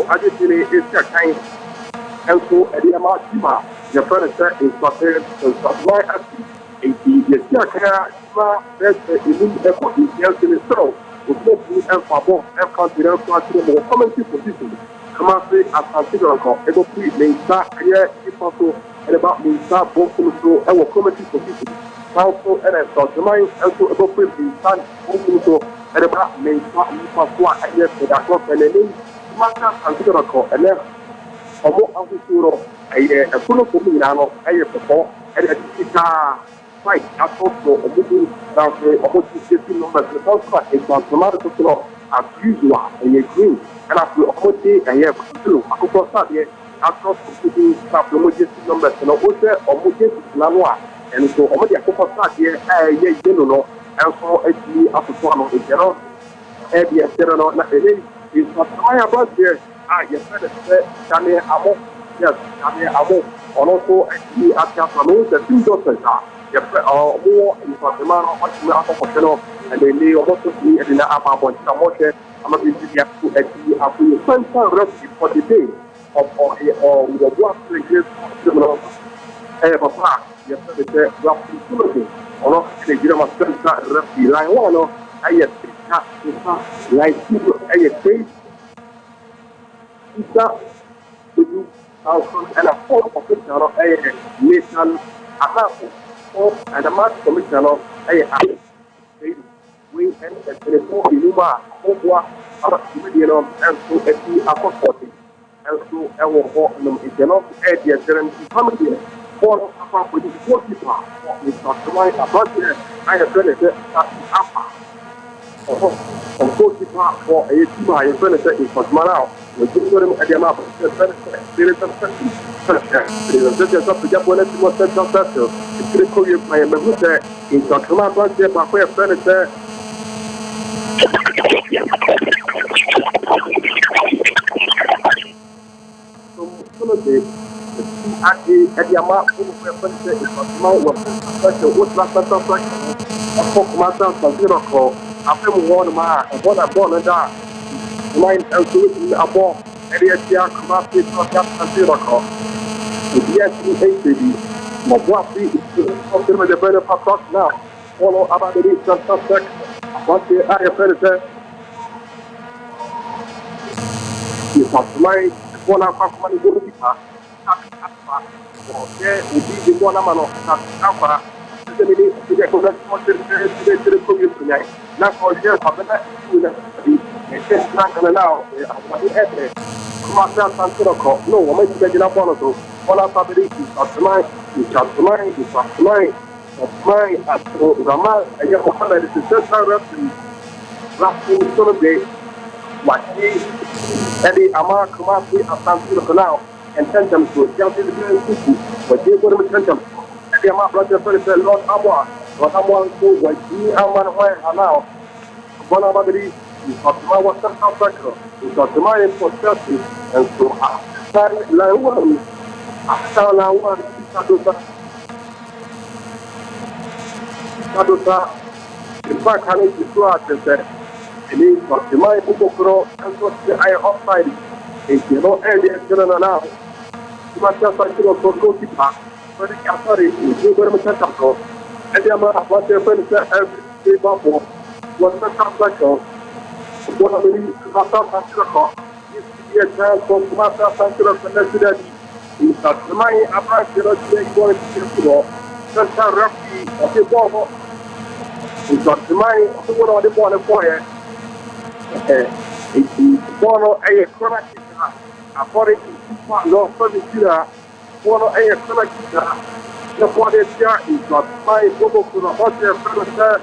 adetire esi akan enso ede ma tima ye fere se instructed supply asi enti ye si akan ma best inu eko insiance ni so otu enfabo enfantire so atire mo community position kama se asante ko ego free mensa ye ifoto eba mensa boku so e wo community position also and so my also ego free mensa boku so eba mensa ifoto a ye da ko pelele maka asante ko ele omo ahusuro aye ekuno ko mi na no aye popo e de tika fight asoso omo na se omo ti number the also is automatic to as usual aye green and after omo ti aye kulo akoko sabe across the staff omo ti number no o se omo ti na no a and so omo ti akoko sabe aye yelo no and so ati asoso no e jero e bi esere no na ele is my about here you said it Daniel Amo yes Daniel Amo also actually after the two doctors you more in Fatima and they lay almost me and about Samoche I'm not going to actually after you spend some rest for the day of the work criminal papa you said it roughly or the Girama Center rest line one I get like people I get and a fourth commissioner of a nation and a mass commissioner of a we and the four Luma, Hobwa, and so a apostolic, and so our Hortonum is enough at the current family. All of with the 40 is not to my budget. I have done it at of course, for a team I have benefit in Fatmana, which is very much a map of the benefit. There is a up to Japan, was sent on that. It's going to call you my member in Sakama, but there are quite benefit. At the amount of benefit in Fatmana was last master after one man, one upon a dark. Line and solution above, and yet the Akamasi not just a miracle. Yes, we hate the what we consider the better for now. Follow about the reach and suspect. What the area predator is not my one of money will be passed. Okay, we be the one man of Alpha. Not all years of the next not going to allow myself and Sirocco. No, I'm making it up on us. All our family is up to mine, is up to mine, is up to mine, of mine, at Ramal, and your Mohammed is just our refuge. Roughly Sunday, what he, Eddie Amar, Kumasi, and San Sirocco now, and send them to Chelsea, but they would have sent them. Eddie Amar, brother, said, Lord Amar, what Amar, who was he, Amar, where now. One of the Fatima was South Africa, Fatima is for Chelsea, and so after Lawan, after Lawan, Sadusa, in fact, I need to go out and say, it is Fatima, Bukuro, and so I outside. If you know any children now, you must just like to go to Park, but it's sorry, you go to Mexico, and the amount of what their friends every day bubble. Was the Santaco, one of the Santaco, used to be a child from Masa Santaco and Resident. In such money, a branch of the going to the Santa Rafi of the Bobo. In such money, one of the border fire. It's Bono a chronic, according to North Service, Bono a chronic. The body is not my Bobo to the hotel.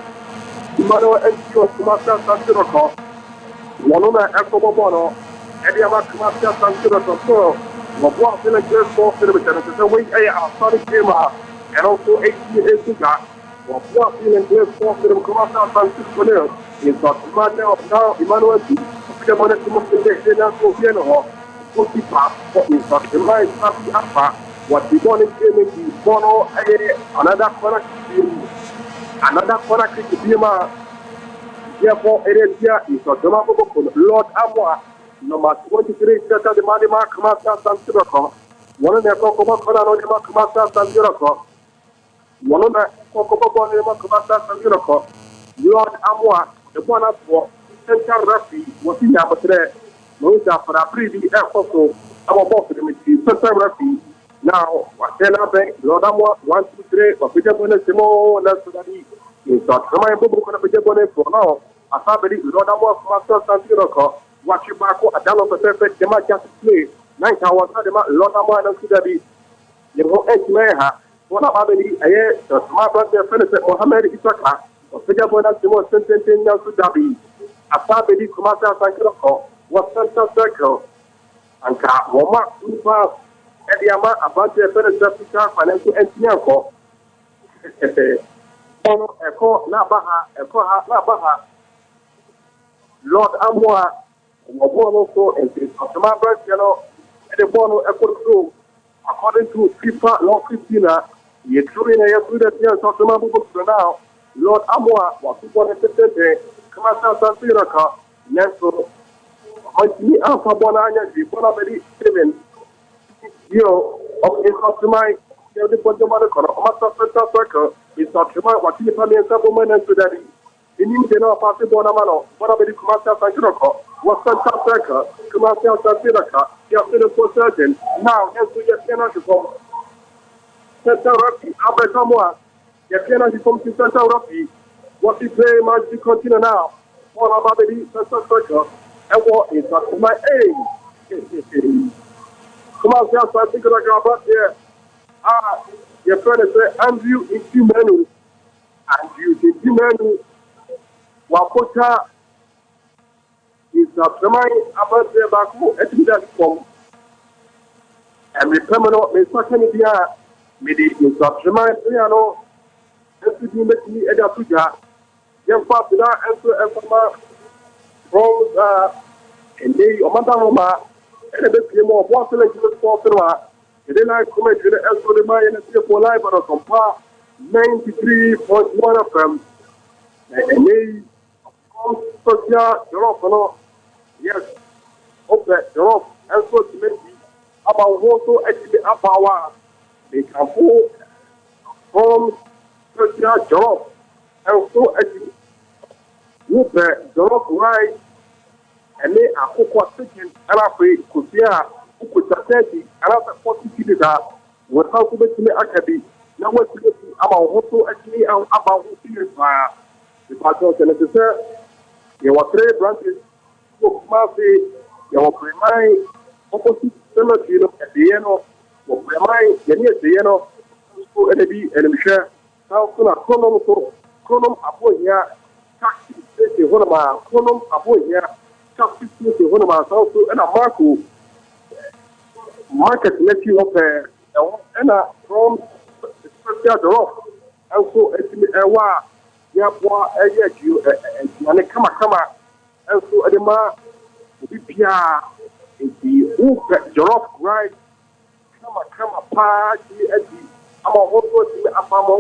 Imano NGO Kumasa Santiroko, Wanona Ecobono, Ediama Kumasa Santiroko, Wabwa in a good for the way I started came out, and also 18 years ago, Wabwa in a good for the Kumasa Santiroko, is not Imano now, Imano, the money to most of the Piano, Putipa, is not the right Apa, what we want is Bono, another product. Another corner to be therefore, it is here is a Lord Amwa, number 23, Tata de Madima, Kamasa, San Siroko, one of the Cocoba Corona, Kamasa, San Siroko, one of the Cocoba Kamasa, San Siroko, Lord Amwa, the one of war, Central Rafi, was in Abatre, Mosa for a previous airport, our boss, Central Rafi. Now, Watela Bank, Lord Amwa, 1, 2, 3, or Peter Bonnesimo, Nasty, in South Carolina, Peter Bonnet for now. Asabedi Lord Amwa, Master San Siroko. Watch you back at Dallas perfect the match just play. 9 hours at the Lord Amwa and Sudabi. You know, Edgemeha, one of Abedi, a year, the smart brother finished Mohammed Isaka, or Peter Bonnet, the most sentence in Sudabi. Asabedi Kumasa San Siroko was Central Circle. And Woma, Upa, Ediama, about the Peter financial engineer for Echo Nabaha, Nabaha. Lord Amwa, also and October, the Bono Echo according to FIFA Law 15, you're doing a good year of now. Lord Amwa was born in the Kamasa Siraka, Nelson, Montini Alpha Bonanya, the Bonabedi 7, of his customer, the Bonamaka, Master Center Circle, is October, what you family and supplement and today. In Indiana, Party Bonamano, Bonabedi Kumasa Sanjuroko, was Santa Circle, Kumasa Sanjuraka, you have been a post surgeon. Now, as we get Piano to come. Santa Rocky, Albert Samoa, get Piano to come to Santa Rocky. What we play must be continue now. Bonabedi Santa Circle, and what is my aim? Kumasa Sanjuraka, but here. Your friend is Andrew in 2 menus. Andrew in 2 menus. Wapota is a Samai about the Baku at from and the permanent may second year, maybe in Samai piano, and to be met me at Apuja, young popular answer and from and they or Madama and a bit more water like the sports. And then I comment to the answer the Mayan and for life or compare 93.1 of them. And they yes, okay, Europe, and so to make about also actually about they can go from Social Europe, and so actually, with the Europe right, and they are quite taken, and I pray, Kusia, who could say, another 40 people without to make me academy. Now, what's about also actually about who is the patrol and the there were 3 branches of Murphy, there were Premai, opposite cemetery at the end of Premai, the end of school and Michelle, South Column Aboya, taxi station, one of my Column Aboya, taxi station, one of my South and a Marco market let you up and from the rock, also a while. Yeah, boy, you and a kama, and so Adema, Bipia, the Oop, Jorof, right? Kama, party, I'm also a farmer,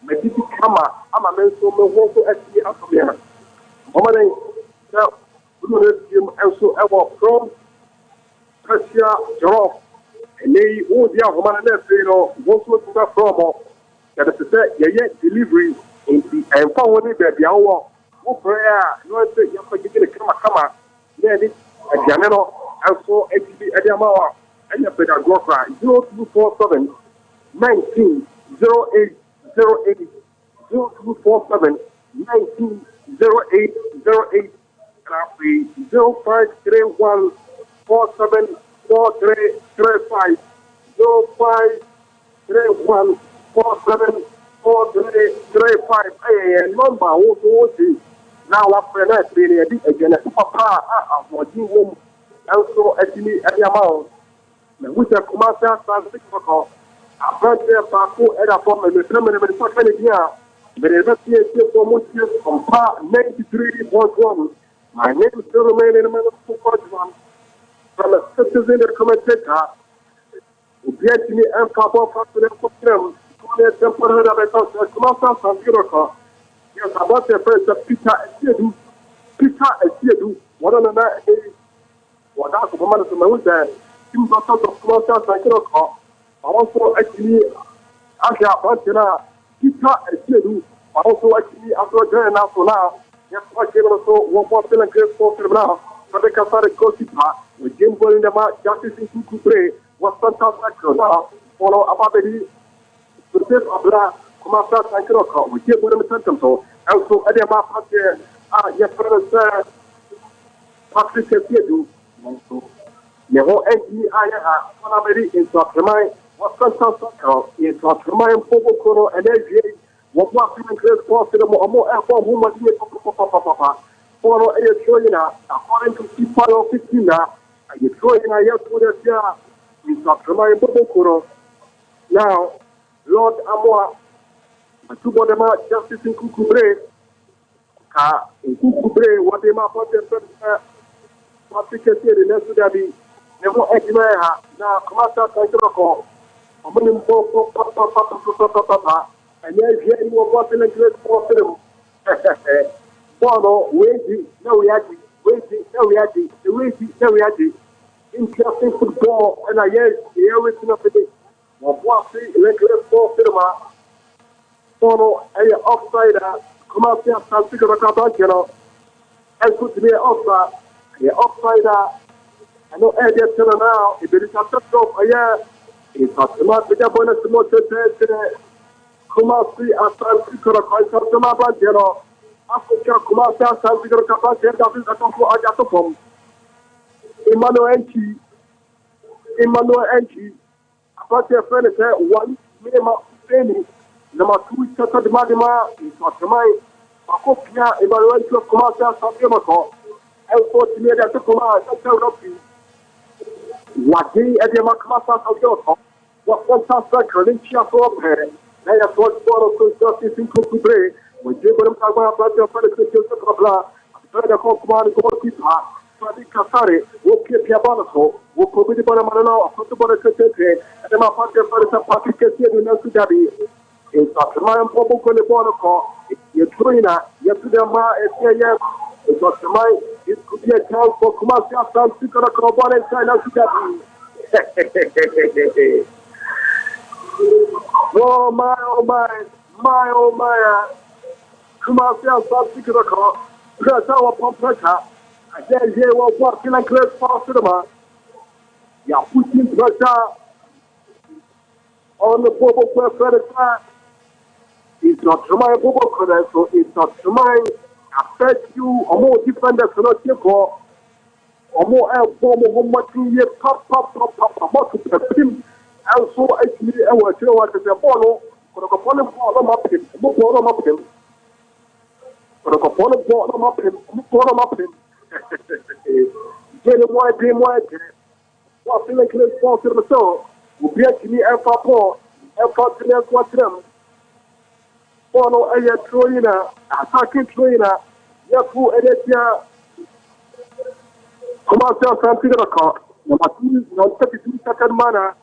maybe Kama, I'm a man, so no one to actually out of there. Mama, also our from Persia, Jorof, and they all the other man, you know, also to that from that is to say, yeah, delivery. And found the hour, who prayer, no, you have to get a kama, then it's a general, also HB Adamawa, and a pedagogue, 0247 19 08 08 0247 19 08 08 0531 47 4335 0531 47 435 number also now after that really again papa what you want also actually at the amount which a commercial transit for a birthday Paco and a form of the permanent here but it's not here for most years from 93.1 my name is still remaining in the from a citizen that commentator who get me and Papa for them. Yes, about the first Peter Edu, one of the وضعت كمان في الموزة كم تصل خلاص ساكنة also actually أشياء بانتنا كيتا أكيدو also actually أفضل جانا صنع يسمع كذا so وقتنا كيف صوت بنا فبكا صار كوسيبا وجيم بولين دما جاسي سيكون كبري وصلنا ساكنا follow أبابدي بريف أبلا كما صار ساكنة وجيم بولين مثلهم so also أدي ما فات يفرز Patrick Kedu, Nevo Egi Aya, Panameri in Sotramai, what Santo in Sotramai and Pobokono and Egi, what was in Grace Possible or more effort whom was here Papa. Follow a Troyina, according to Siparo 15, and you Troyina yesterday in Sotramai and Pobokono. Now, Lord Amoa, Tubodema, Justice in Kukubre, in Kukubre, what they might put their Patrick Kedu, next to Dabi, Nevo Egi now, Commander Santo. I'm Papa, and yes, you were watching a great film. Bono, waiting, no reacting, waiting, no reacting, waiting, no reacting. Interesting football, and I yes, the everything of the day. Was watching a great film. Bono, a offside, Commander Santo, and could be offside, the offside. I know Eddie now, if it is a top of a year. It's not the bonus to motor today. Kumasi, Asan, Customer Banjero, Africa, Kumasa, San Figure Capacity, that is a top for Agatopom. Emmanuel Enchi, about your friend, one minimum penny, number 2 is the Madima, is not the mind. Akopia, evaluation of Kumasa, San Yamako, and 40 million to Kumasa, that's a what day at the Macmasa of your what fantastic credential for her. They are for justice in Kukubre, when Jibram Taga, Brother for the Christian Sabla, Brother Kokman, Gokipa, Fadi Kasari, will keep Yabanaso, will put the Banamana, put the Banakate, and the Mafaka for the Patrick Kedu, Nasudabi. In Satman Popo Bonaco, Yatrina, Yatudama, SAF, it's not the mind, it could be a chance for Kumasia San Sikara Koban and China Sudabi. Oh my, Kumasia San Sikara Ko, that's our Pompeta. I said, they were walking like Grace Fosterma. Yeah, putting pressure on the Popo Predator. It's not to my Popo, so it's not to my affect you or more defenders to not take or more air bomb or much you pop, him. And so actually, I was sure what is a ball for the component ball up him, ball up him. For the component ball up him, ball up him. Get him white, game white. What feeling close for the show will be actually F4, F4 them. Follow a Troina, attacking Troina, Yaku Edetia, Commander Santigaka, number 2, not 32 second manner,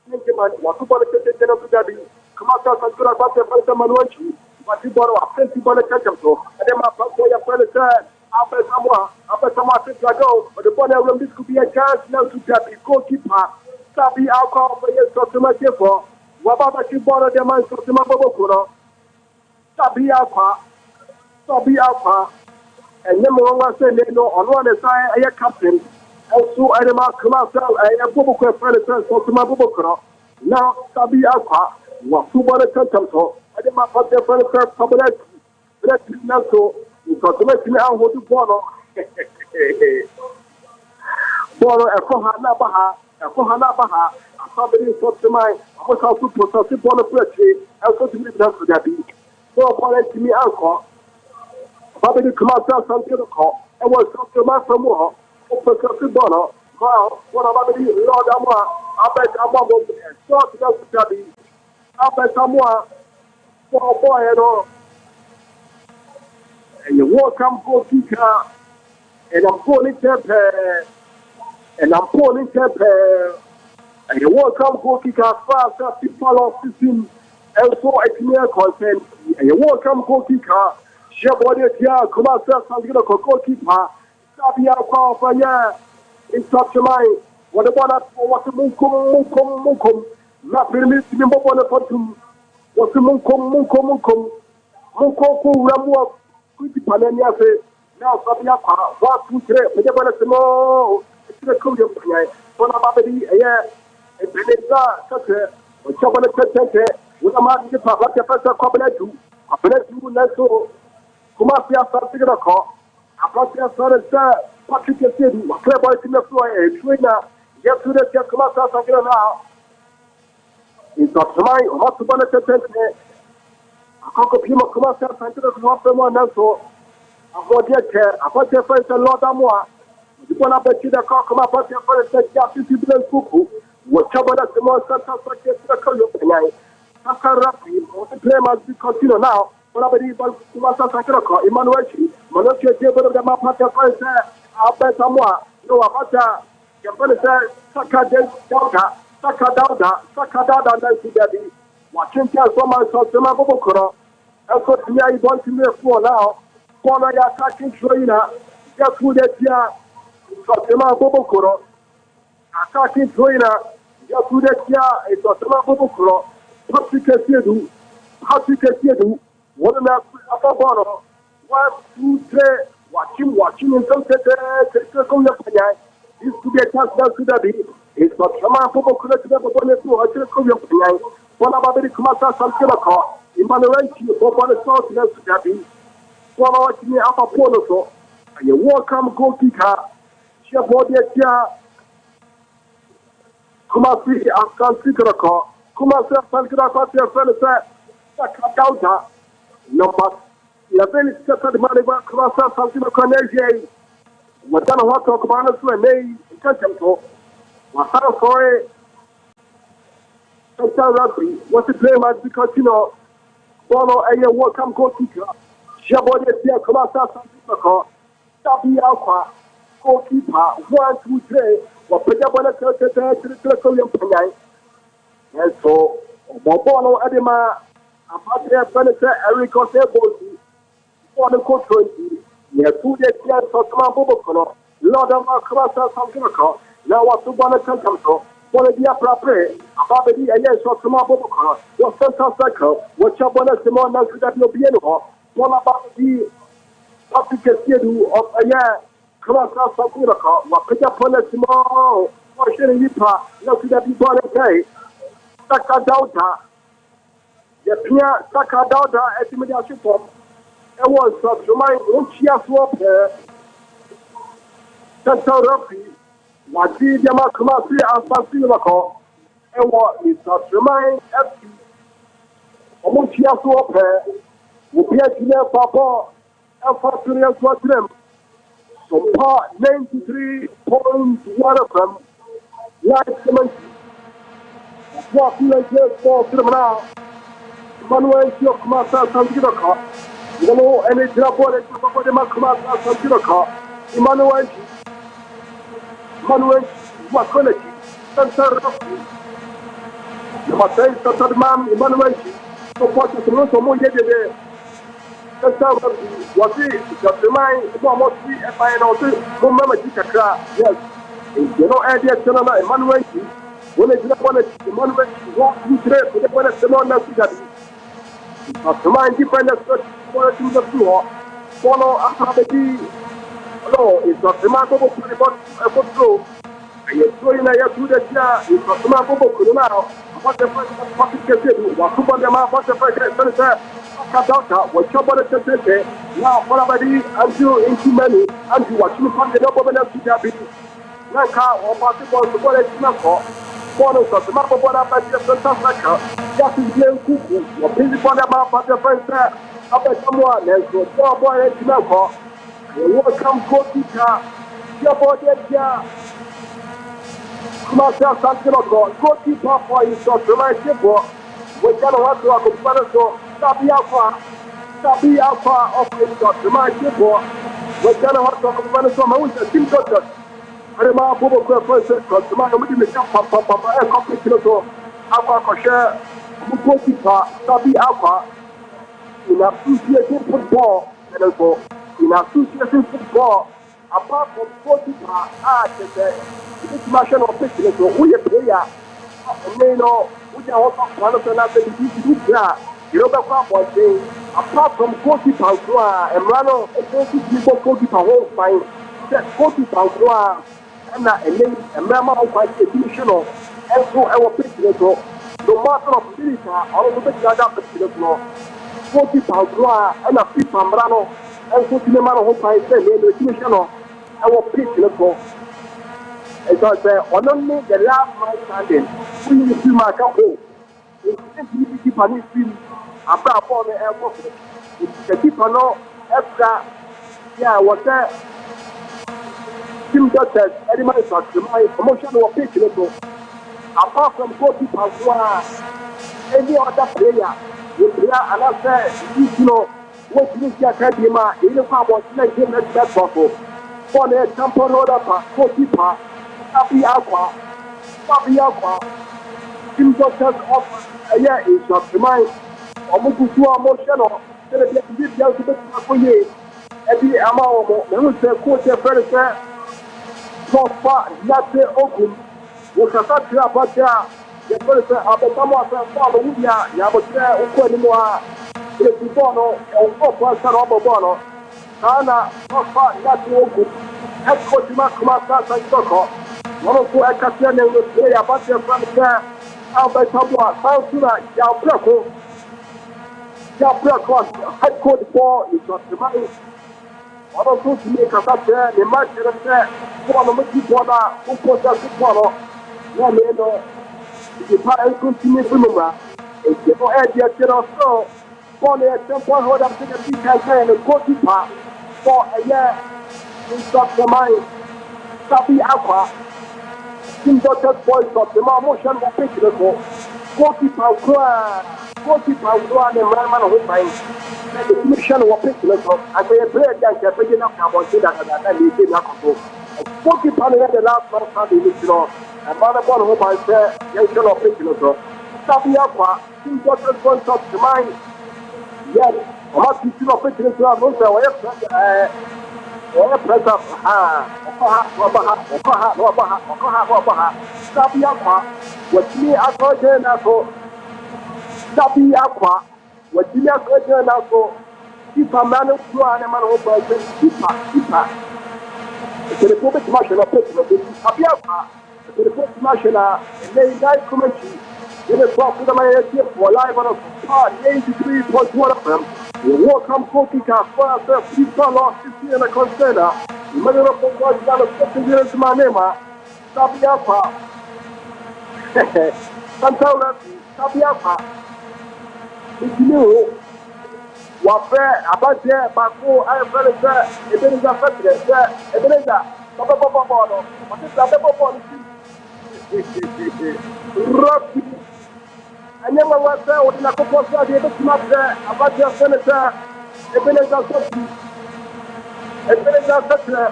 Ninjaman, Wakuba General Gabi, Commander Santura Bata Manuachi, but you borrow a 20 bonnet Kakamso, and then my Papoya Furniture, after Samoa, ago, but the bonnet room, this could be a chance now to Gabi, goalkeeper, Sabi alcohol for your Sotuma Kepo, Wababa Kibora, the man Sotuma Bobokuro. Sabi Alpha, and then one said, no, on one side, I captain, also I am a colossal, I am Bobo Predator, so to my Bobocro. Now, Sabi Alpha, was 2 bonnet Kanto, I am a Pata Predator, Public, let's not so, because to let me out what to borrow. Borrow a Kohana Baha, somebody thought to my, I was also processing Bonnet Pretty, and so to be done for that. So, to me, alcohol. Bobby the Commander Santiago, and was Dr. Masamoa, Professor Bono, well, what about the Lord Amoa, I bet Amabo, and short to Gabi, I bet Samoa, for a boy and all. And you welcome goalkeeper, and I'm calling Temper, and and you welcome goalkeeper as far as people of the team. Also, a clear consent, and you welcome goalkeeper, Shabody, Commander Santiago, goalkeeper, Sabia Papa, Instruction what about what the munkum, not permit me more than what the munkum, munko ramu, good panania say, now Sabia, 1, 2, 3, but you want to know, it's a cool for a baby, a year, a Beneza, such a chocolate, with a man, get a first cabinet, a penetrable Naso, Kumasia Santiago, a Patia Patrick City, Clever in the floor, a trainer, yesterday, Kumasa Santiago now. It's not mine, what to benefit. A cockapima Kumasa Santiago, not the one also. A body care, a Patia French and Lord Amoa. You want to bet you the Cockama Patia French, Yapi Bill Cuckoo, whatever that's the most Santa Santiago. Sakarapi, the play must be continued now. Somebody Kumasa Santiago, Emmanuel, Monotia Table of the Mapata French, I'll bet someone. No, Apata, you're Sakadauda, Sakadada, Nancy, watching Tell Soma Sotema Bokoro. That's what we are going to make for now. Corner attacking trainer, just who that year, Sotema Bokoro. Attacking trainer, just who that year, is Sotema Bokoro. Patrick Edu, one of the upper bottle. 1, 2, 3, watching in some this to be a chance to that be. It's not Shama Popo Kuret to a Korean. One about the Kumasa Santilaka, Emmanuel, for the South to that be. One out in the upper polo. And you welcome goalkeeper, Shabodi, Kumasi, Afghan Sikaraka, Kumasa Santilaka, Sakadauta, number 11 the money back Kumasa Santilaka, what done what talk about us when they catch them to. Masara Foy, what's the play like because Bono a welcome goalkeeper. Jabode Kumasa Santiago, Sabi Alpha, goalkeeper, 1, 2, 3, what Pajabana to the Korean Panay. And so, Bono Edema, a Patia Senator Eric Osebo, for the coach 20, near 2 days of Bobokono, Lord of Kumasa Santiago. Now what's the one to come to? One of the upper pray, about the yes of Tomaboko, your central cycle, which are one of the more natural that you'll be anymore. One about the public schedule of a year, Kumasa Santiago, what pick up on a small portion of Yipa, not to that be born and pay. Sakadauta, the Pia Sakadauta, at the Mediation Form, it was such a mind, which you have to up there. Central Ruffy. Wadi Yama Kumasi and Santilako, and what is not remind FP. Omuchia to a pair will be a clear papa and Faturia to them. So, part 93 points, one of them, like cement. What you just for criminal, Manuel Kumasa Santilako, you know, any job for the Kumasa Santilako, Emmanuel. Manuel Wakoneki, Santa Rafi, the Marseille Santa Mam, Emmanuel, so what is the most of Moya de Santa Rafi, was it, just remind, almost be a fine or two, no mamma Jicaka, yes. If you know, Eddie Sonana, Emmanuel, when it's not one of Emmanuel, walk you trip with the one of the non-Nazi. Not to mind different quality of the floor, follow after the no, it's not remarkable to report a good throw. You're throwing a year to the chair, it's not remarkable to now. What the first pocket can do, what two of them are, what the first senator, Kadauta, what somebody said, now, somebody, until into many, and you watch me from the double enough to Gabi. Nanka, or possible to go at Snapper, follows of the map of what I bet you Santa Saka, just in Glen Cuckoo, or busy for the map of the first there, up at someone, and so, boy, at Snapper. Welcome, goalkeeper. Your body here. Kumasa Santiago, goalkeeper for his shot. Remind you, we can have to accompany so. Sabi Alpha of his shot. Remind you, we can have to accompany so. My wish, team doctor. I remember Bobo Crawford. Tomorrow we didn't come from a complete so. Alpha Kosher, goalkeeper. Sabi Alpha in associated football and also. In association football, apart from goalkeeper, this machine of picture, so we are player, and they know, we are also one of the last things you do, you know, apart from goalkeeper, and Rano, a goalkeeper whole fine, that goalkeeper, and a member of my divisional, and so our picture, so no matter of military, all of the other picture, goalkeeper, and a people, Rano, and so to the man who I say, the divisional, our picture, so. Because only the last man standing, we need to mark up. It's keep on his feet, about for the airport. The people know extra, yeah, what that Tim Doctors, animal trucks, my promotional picture. Apart from goalkeepers who are any other player, you play another, you know, what you can be my in the power of the game that's possible. For the example, order goalkeeper. Happy Aqua, Tim Doctors of a year is of the mind. Omukutua emotional, celebrating the ultimate for you. Every amount, there was a quarter furniture, so far, Yate Okum, was a factory about the furniture of the Samoa and Father Wuya, Yabota, Ukwanoa, the Bono, and Opa Bono, Sana, so far, Yate Okum, Ecotima Kumasa and Soko. One of the Acadian will play about your furniture, Albert Tabua, South Sudan, Yaprako, head coach for is not the money. One of those to make a factor, the match and there, one of the people who put us to follow. No, no, the parents continue to remember. If you don't add your general so, only at some point, hold up to the big campaign and goalkeeper for a year in such a mind. Sabi Aqua. Tim Doctors boys of the motion will pick the goal. Goalkeeper, and man of his mind. The commission will pick the goal. And they play against the beginning of our consider that they did not go. Goalkeeper had the last man standing in the and mother one whom I say, they shall pick the goal. Sabi Aqua, Tim Doctors boys of the mind. Yes, what you should have picked the goal. Or press up, Sabi Aqua, what me I saw Jenako, Sabi Aqua, what you have heard Jenako, keep a man of two animal person, keep it's a public marshal of Sabi Aqua, it's a public marshal, and they die commentary. In the top of the Malaysia for live on a part 83.1 of them. You welcome Koki Kaffa, people lost this year in a container. You may not put God down a second year to my name, Sabiapa. Santana, Sabiapa. If you knew what fair about there, Baku, I am very fair, if it is a factor, if it is a Papa, what is a Rocky. I never was there with a couple of days about your senator, Ebenezer Settler.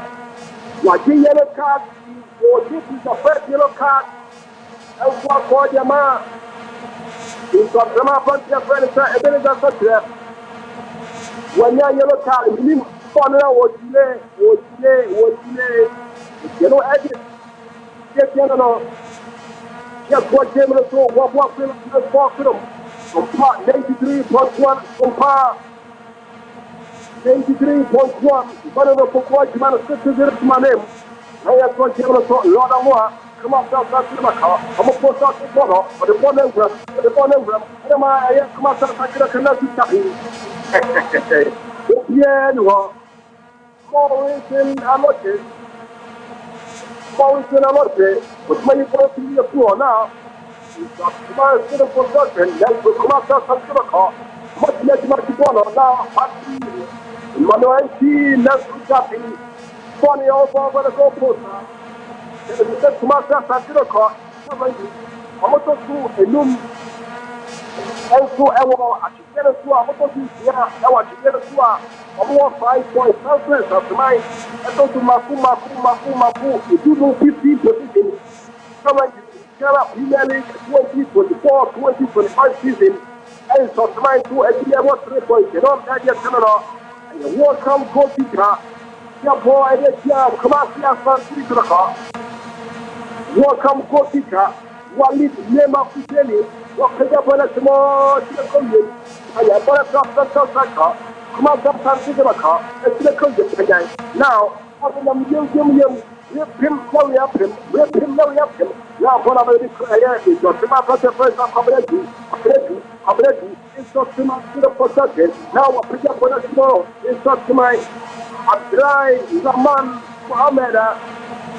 What the yellow card, or this is the first yellow card, and for your man. In some drama, but your furniture, Ebenezer Settler. When your yellow card, you follow or delay, you know, edit. Yes, you know. Just what came to what film from part 93.1 from part 93.1. But of the quite man of to my name. I have what came to Lord of War. Come up to the car. I'm a post out the photo, but the one emblem, and I come up to the cannot be yeah, more in Amotis. Mountain Amote, which may go to the floor now. My student production, then will come out of the car. Much less much more now. Manuel T. Nescapi, funny over the goal poster. And the set to myself at the car. I'm also to a noon. Also, I want to get a tour. I'm also to I want to get a tour. I'm more 5 points. Of mine. I go to Mafu. If you know 15 positions, come on, Premier League 2024, 2025 season, and so mine to a 3 points. You know, that you're coming off. And you welcome goalkeeper. Yeah, boy, yeah, come on, yeah, welcome, Kotika, Walid, Nema Fuseli, Wakaja Bonatimo, Tilakoyan, and I bought a Saka, come on, Santiaka, and Tilakoyan. Now, having a million, rip him, marry up him, rip him, marry up him. Now, what I'm going to declare is your Timaka first of Abredu, it's not too much to the protected. Now, what Pija Bonatimo is not to my Abdrai, Zaman, Mohammed,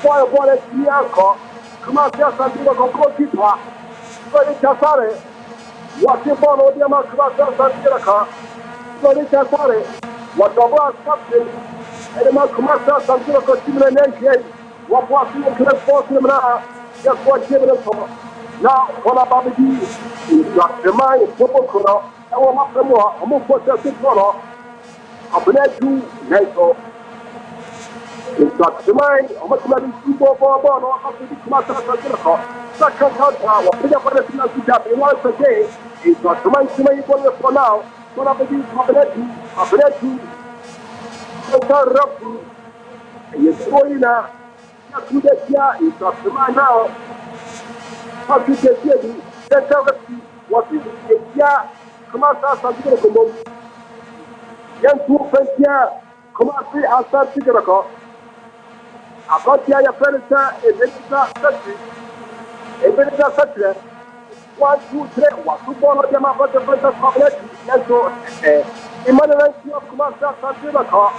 boy, Niako. Come on, just and do a goalkeeper. Very Casare. What you follow the amount of Santiago. Very Casare. What the was captain. And the Macumasa Santiago Chimney Nation. What was the club for him now? Just what given us for. Now, what about the got the mind football corner. And what up the more, a move for the corner. Up in that two, Nato. It's got the mind, how much money you go for a ball or how to become a second counter, or pick up on the penalty tap in once again. It's got the mind to make it for now. What up with you, Cabinetu, Center Rocky, and you're going now. To the year, it's got the mind now. How to get ready, Center Rocky, what is it? Yeah, come out, Santiago. Young 2 come out, see how Santiago. Akotia ya furniture, a minister such 1, 2, 3, 1, 2, 4 of them about the first community. And so, Emmanuel of Commander Santiago,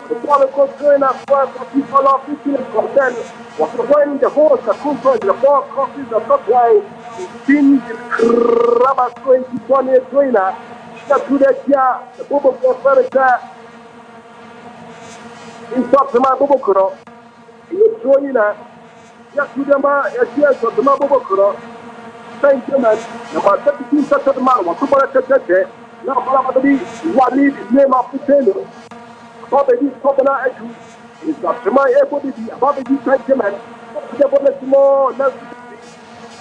the political train as well for people of 15 concern was going the horse, the control, the 4 coffees, the top line, in Rabas 2020 trainer, to the year, the Bobo furniture in top of my Bobo. Join yes, you are yes, the Mabokuro. Thank you, man. Number 32 such a man, what to buy now, probably Walid, name of the tailor. Bobby, Popana, is not to my ability, Bobby, thank you, man. The bonnet more, less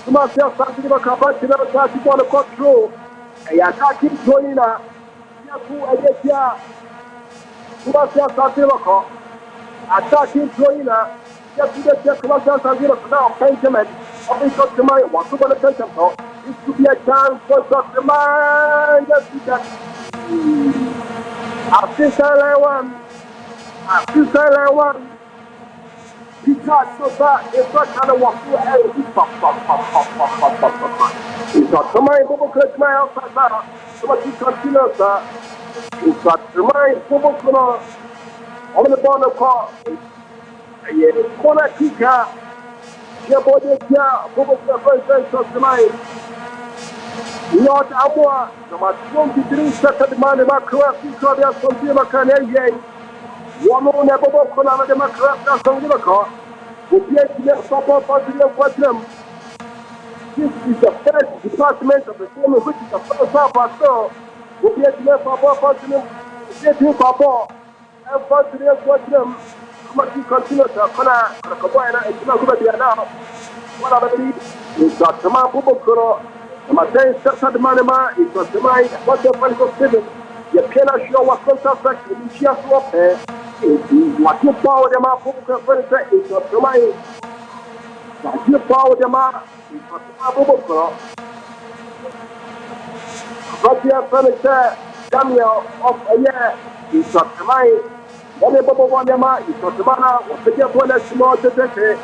to myself, something about Kabat, never tried to go to control. I attack him, Joina. Yes, who I get here. To myself, Santiago. Attacking Joina. Yes, we get Commander Santiago now, Benjamin. Official to my one to the Pentampo. This could be a chance for Dr. Man. Yes, we get. After one. Because so that it's not kind of walk through a it's not to my Bobo Chris, my outside. So much you continue, sir. It's not to my Bobo on the bottom of car. Corner kicker. Your body, yeah, Bobo first of mine. Not Amwa, number 23 second man, the Macross, Claudia Sontima Canadian. One on the Bobo Colana, the Macross, Songimaca, who plays the support for the This is the first department of the team, which is the first half or so. Who plays the support for the Papa, and for the Quatrum. Much you continue to Kona, and Kina now. What I believe is that the man Bubokuro, the Martin Sessa Manema, it was the mind, what the political civil, the Pena show was contact with the Chia Swap, what you power them up, Bubokuro, it was the mind, what you power them up, it was the man Bubokuro. What you have furniture, Daniel of a year, it was the mind. One Bobo Wanyama, it's not the manner, what the get one small to take.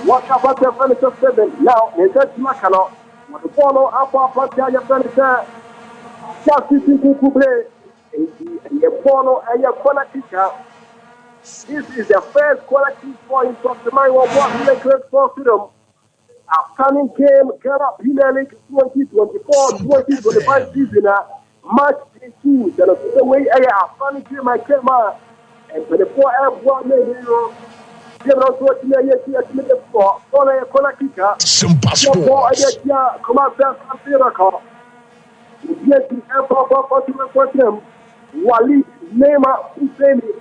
What about the furniture 7? Now, it's just Macano. What the follow up of your furniture. Just sitting to play. And you follow and your quality car. This is the first quality point of the mind of what the great for freedom. Afternoon came, Kerala Premier League 2024-2025 season. Match 2, the way I afternoon came, I came out. And for the 4F1 hero, they are also watching the for a corner kicker. Simple Sports. Come out there, Santiago. Yes, the Emperor for them. Walid Nema Husseini.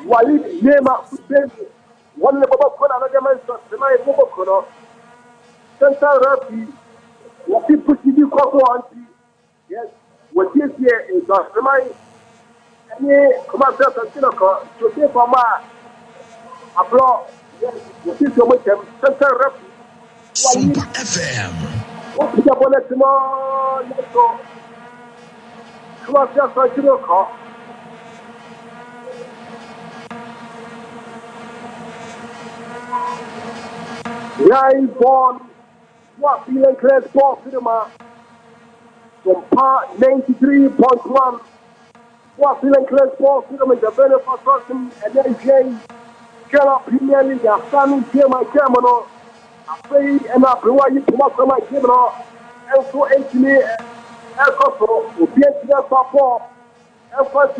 Walid Nema Husseini. One of the Bobo Kona, another man, the Bobo Kona. Central Rafi. What people see you call on. Yes, what is here is the Any commercial consider to see for my abroad. What is your wisdom? Center rep. Super FM. What is your bonnet tomorrow? Let's go. Commercial consider call. Live born. What feeling clear sports cinema from part 93.1. What feeling clear sports cinema is available for person and then Jay. Kela Premier League, a standing game, my camera. I say, and I blew you to my camera. And so, Anthony, Alcohol, will be at the support. And first,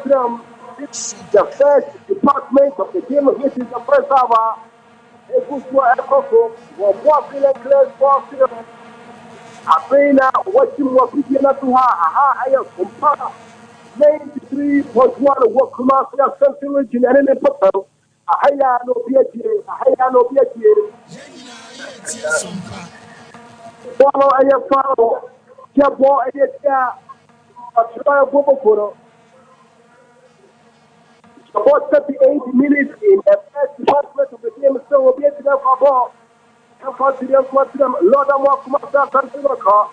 them. The first department of the game, which is the first hour. It was for Alcohol, was walking and clear for cinema. I say now, watching what we get to her. I am compared 93.1 work commercial central region and in the purple. I no PhD, I no PhD. Follow a follow, Jabo, a trial Bobo. About 38 minutes in the first department of the game, so we'll be able to go. And for them, Lord, I'm walking myself and to the car.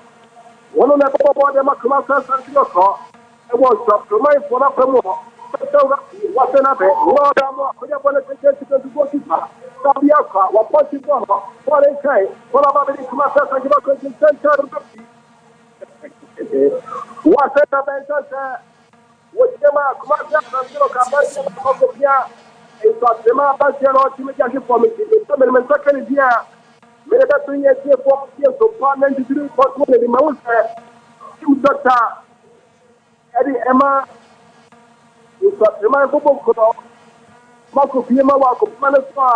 One of the Bobo, them are commercial and to the car. I was up to my phone up and more. What's another? Lord, I'm going to go to Sabiaka, what punching for her, what they say, what about the commercial and democracy center? What's another? What them are commercial and democracy of the Pia? It's got them up as you're not to make a for me. The second is here. Made that 3 years for years so part 93 for 20 in my own Dr. Eddie Emma. You got the man for Marco Pima, Marco Manasa,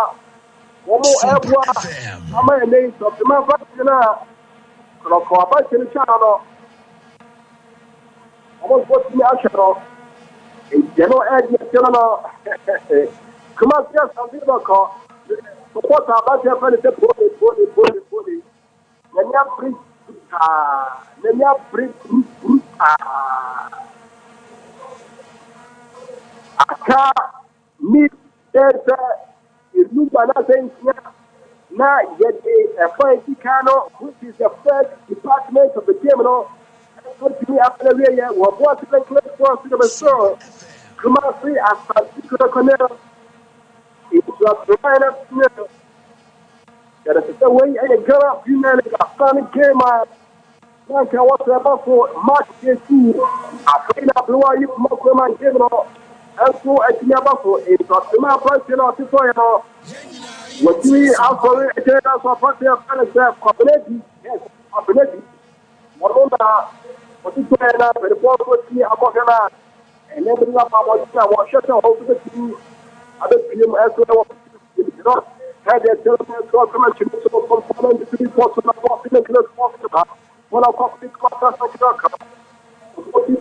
Omo Ewa, Ama names of the man Vatina, Crocop, in the channel. Almost watching the Ashano. In general, Ed, channel. Come on, yes, I'm going to call. Support our budget for the body. Let me bring Aka meet there's a new banana now yet a fighting cano, which is the first department of the criminal. And so to me after the year, what was the close for the store? Kumasi as a secret corner. It was the final. There is a way a girl, female, a funny game. Like I was about for March 2. I played up the way you come and give it. And so I think about it. But the man person of the soil. What we are for a general property of community. Yes, community. What is going on? The report was here about the and everything about what shut over the team. Other people as well. You know, had their telephone government to perform the 3 ports of the popular hospital. One of the classes of the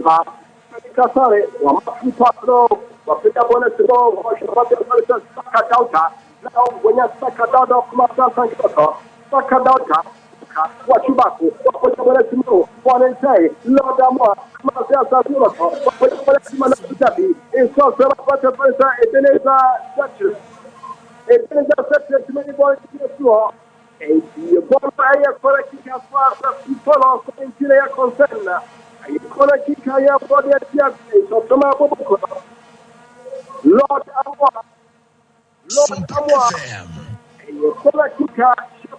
car. Casare, one patrol, but pick up on it to go, or should not be able to suck out. Now, when you suck out of Master Sankato, suck out, what you back, what you want to know, what and say, Lord Amor, Master Sankato, what you want to know, it's so what a person, it is a structure. It is a structure to many boys to get through. And the bonfire for a kick as far as people are concerned. I call a kick I have for the Tiago, so tomorrow. Lord Amwa, Lord Amwa, and you call a kick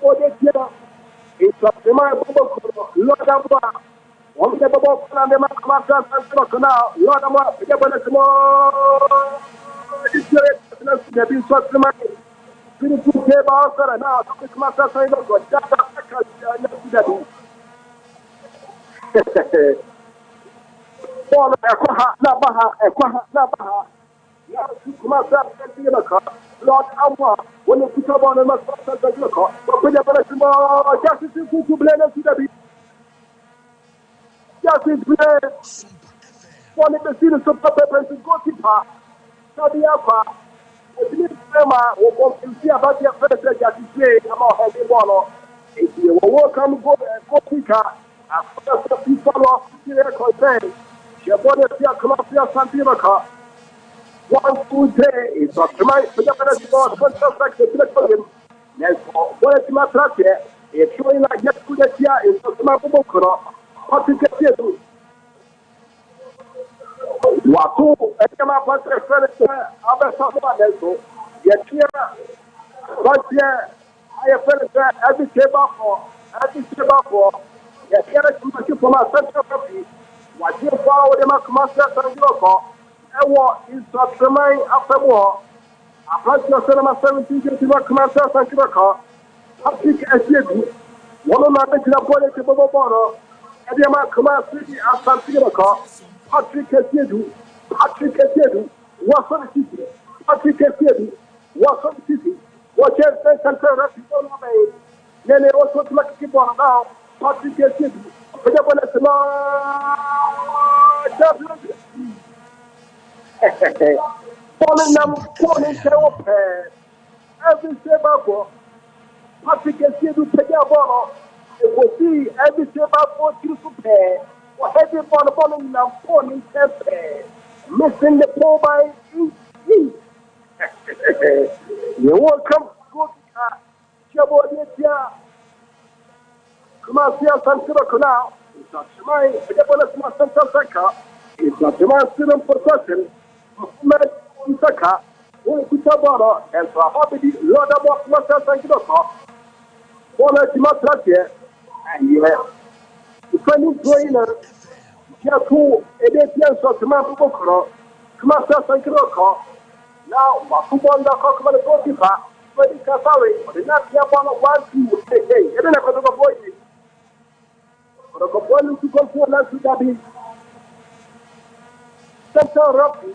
for the Tiago, it's a tomorrow. Lord Amwa, one the Bobo and the Master and now, Lord Amwa, the Bobo tomorrow. It's a bit so money. Beautiful table, sir, and now the Master sign of God. Lord Amwa, when you put up on the Master, but when you're justice to blame us to the justice blame. One of the students of Papa to go to Park, Sabiapa, the Minister will see about your first justice play about heavy ball. If you will welcome go Pika, as far as the people of Syria concerned. Jabonesia Colombia Santimaka. 1, 2, 3. It's not tonight. For the minute for 20 seconds for him. Yes, what is my track here? It's showing like yes, good year. It's not my Bokoro. What is it? Wako, Ekama Pastor Furniture, Abba Samaneso, Yatia, Russia, I furniture, every table for, Yatia to make from a central copy. What you follow the Macmaster and Yoko, and what is not remain after war. A Pastor Cinema 17 to Macmaster and Yoko, Patrick as you, one of my making a point to Bobo, and the Macmaster and Santiago. Patrick Edu, what's on the city? Patrick Edu, what's on the city? What else they can tell us people on me? Then they also to like keep on now. Patrick Edu, but you want to know, falling help every step Patrick Edu, Pegaboro, it will see every step up to pay. Heavy ball in the phone missing the pole by inch. You won't come good. Chabodia, come on, see us on now. It's not my Central Saka. It's not my student procession. Saka, who put a bottle and for a hobby, Lord of Western Sankidoka. One of the Matratia, and you have the friendly trainer. Yaku, Edition Sotiman Bokoro, Commaster Sankiroko. Now, Wakubonda Kokman Gokipa, Freddy Kasari, but the not Yapon 1 2 hey, and then I got to avoid it. But I got one to go to Nancy Dabi. Central Rocky,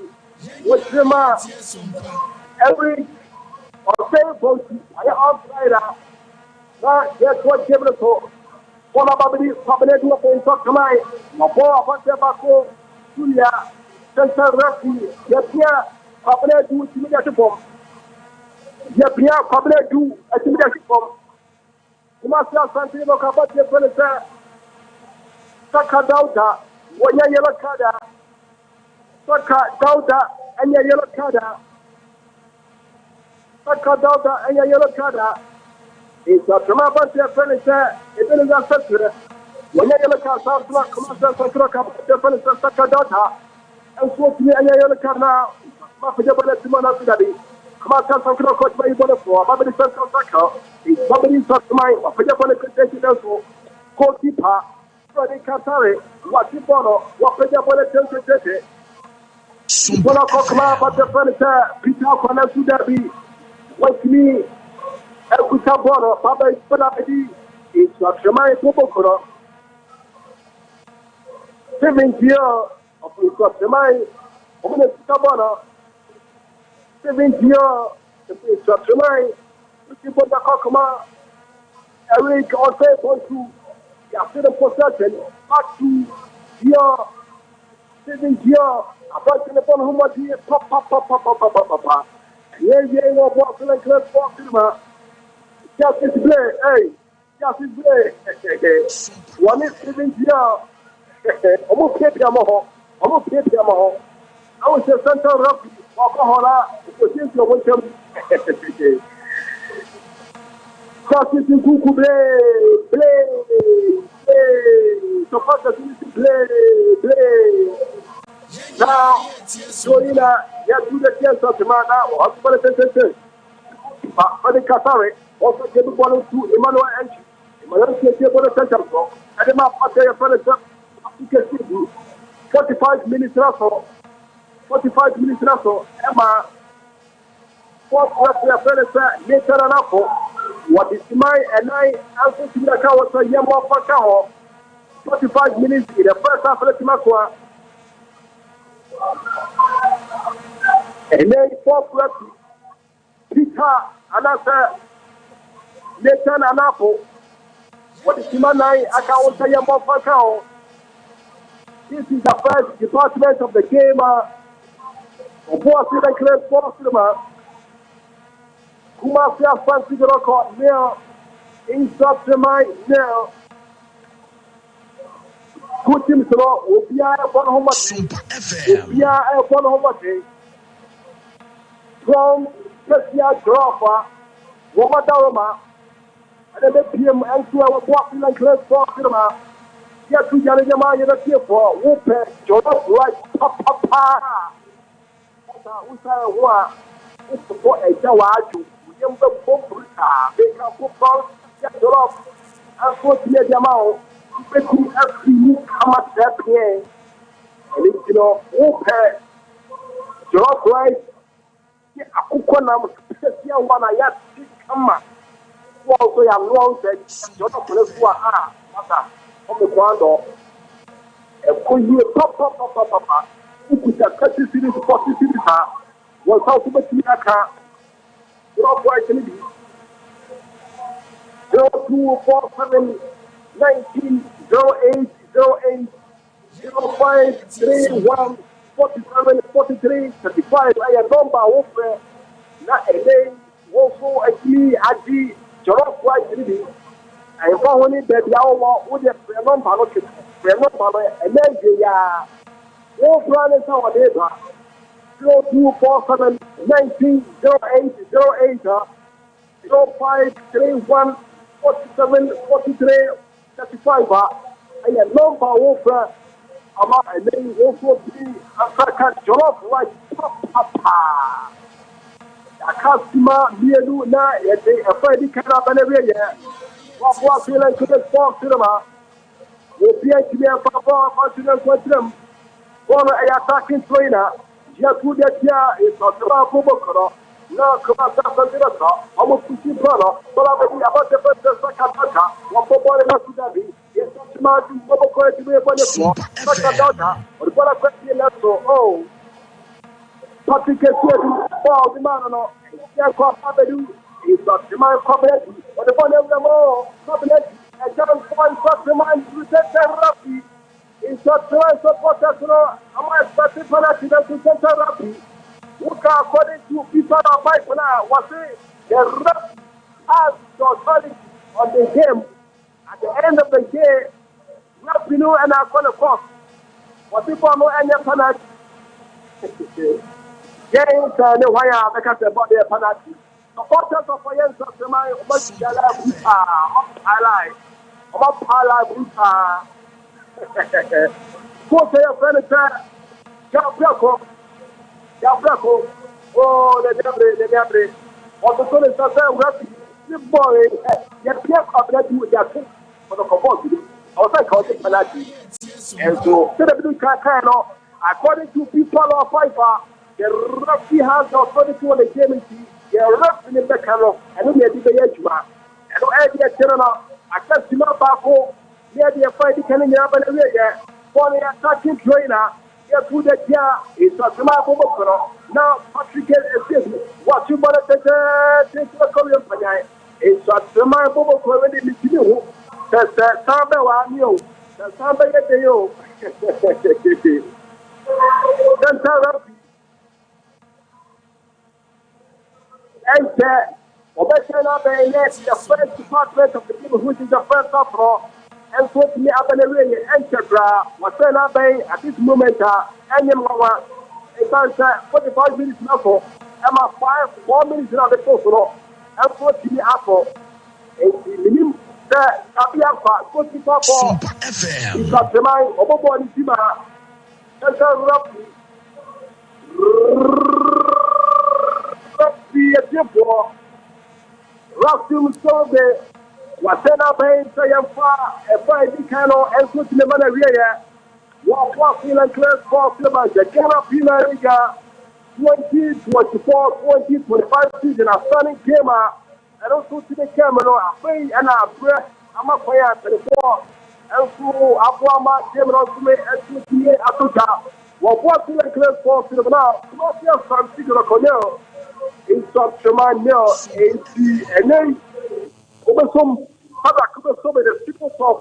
which Rima every or same post, I outsider. Now, that's what came to talk. One of the public in talk tonight. My boy, I want Julia, Central Rocky, Yapia, public do immediate form. Yapia, public do immediate form. You must have something about your furniture. Saka Dauda, when you're yellow card, Saka Dauda, and your yellow card. Saka Dauda, and your yellow card. It's a tremendous furniture. It is a sector. When you look at South Black, Commander Sankraka, the furniture Sakadata, and so to me, and you look at now, Mafia Simona Fidadi, Commander Sankraka, my brother for Babylon Central Saka, is Babylon Satmai, a Fajapana Contention also, Kotipa, Freddy Katari, what you follow, what Fajapana Contention. Bola Kokma, but the furniture, Peter Konasudabi, what's me? Ekutaboro, Baba Ispanabedi, is not Shamai Popokoro. 7 years of Shamai, Omina Taboro, 7 years of Shamai, people that Kokoma, Eric Orte, want to get a possession, back to year, 7 years, about the phone who was here, pop. Yeah, no box like that, box, Justice Blair, hey, Justice Blair. One is 7 years. Almost kept your mom. I was a Central Rocky, Wakohola, which is your welcome. Justice Kuku Blair. So far as Blair. Now, Joina, yes, to the chance of the man now, what's the but the Katari also gave one to Emmanuel Enchi. Emmanuel gave one center, and the map of their furniture. 45 minutes or so, Emma, what their furniture, later and up. What is my and I answer to the car was a Yama Pacao. 45 minutes in the first half of the Timakwa. And then 4 Peter, another Nathan Anapo. What is Timanai? I can't say about Pacao. This is the first department of the game of Boston and Clay Sportsman. Kumafia Fancy Record now in September now. two teams, Obia, one home, Super FM. Obia, one home, from Presia Dropper, Woma Daroma, and then PM and to our walking and close for cinema. Yet to Yanama, you're here for Whoopet, Jordan, like Papa. Usa, for a Jawaju, Yamba Pomputa, they can football, Jordan, and for the Yamao, making every new come at that game. And it's, Whoopet, Jordan, right? Akukona msipesi ya wana ya kama wao ya lonze joto kulekuwa mata omekwando ekuye papa ukuta kati siri sport siri ha wasa kubeti aka drop right ni 0247 1908 08 0531 47 43 35 aya number wofe na ene wofo akili agi joro kwa jiri ai fa honi be bia wo de pre number no ke pre number no ene ya wo brand sa o de ba 0247 1908 0531 47 43 35 aya number wofe ama ene wofo bi Africa jollof like papa. Akasima mielu na yete afadi kana banabe ya. Wafwa feeling to the sport cinema. We PhD papa continent quadrum. One a attacking trainer. Yaku de tia is not about Bobokoro. No come sa sandira. Amo pushi plano. Bola be about the first sakataka. One football na sudabi. Yes, Mati Bobokoro to be upon the floor. Sakataka. Or bola question so oh. Patrick Kedu, Paul the man no. Yeah, Abedu is not the man cabinet. Or the one of them all cabinet. And John Point got the man to set therapy. It's not the supporters. Am I expecting for that to set therapy? Look according to people of Bible now, was it the ref has the authority on the game. At the end of the game, revenue and I'm going to cost. What people know any penalty. James and the wire because about their penalty. Supporters of Fayence of the mind must be alive. Highlight. About highlight. Go to your furniture. Yabrako, oh, the Gabriel. On the Sunday, the boy, yet kept up that you were for the composite. Also, called it penalty. And so, according to people of FIFA, the referee has the authority on the game. The referee in the canal, and we are the Yajma. And no idea, General, I can't see my back home. Near the fight, can you have an area for the attacking trainer? Yeah, to the jar is a small now, Patrick is what you want to take a Korean Panya. It's a small bubble already in you. That's the Samba one you. The Samba yet you. Then therapy. And Obesana Bay, the first department of the people who is the first uproar. And so to me, I'm going to enter Wasana Bay at this moment. And Yamawa, it's 45 minutes now. I'm 4 minutes now. The post, and so to me, Apple. And the name that Abiapa, 44 Super FM. It's got the mind of a body, Sima. Center Rappi. Rappi, a temple. Rappi, so the Wasena Bay, Sayamfa, a five cano, and put in the Manaria. Walk and clear for the Ghana Pina Riga 2024 2025 season. A stunning gamer. And also to the camera, a pay and a breath. I'm a fire 24. And so, Abuama, Cameron, and to me, Atuka. Walk and clear for the now. Not just from Sigurd Cornell. In such a man, now, and over some other the people from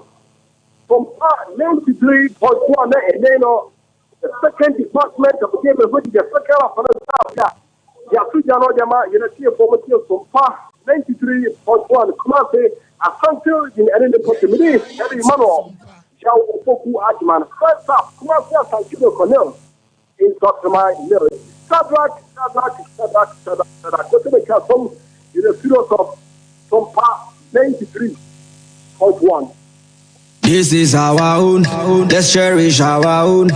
93.1 and then the second department of the game, which is the second of the Yasu Jama, Unity of Poverty from 93.1. Come on, say, a country in any possibility, every manual. Cow Foku Atman. First up, come on, thank you, Cornell. In Tottenham, Sadrak. Go to the castle in a series of some part 93.1. This is our own, let's cherish our own.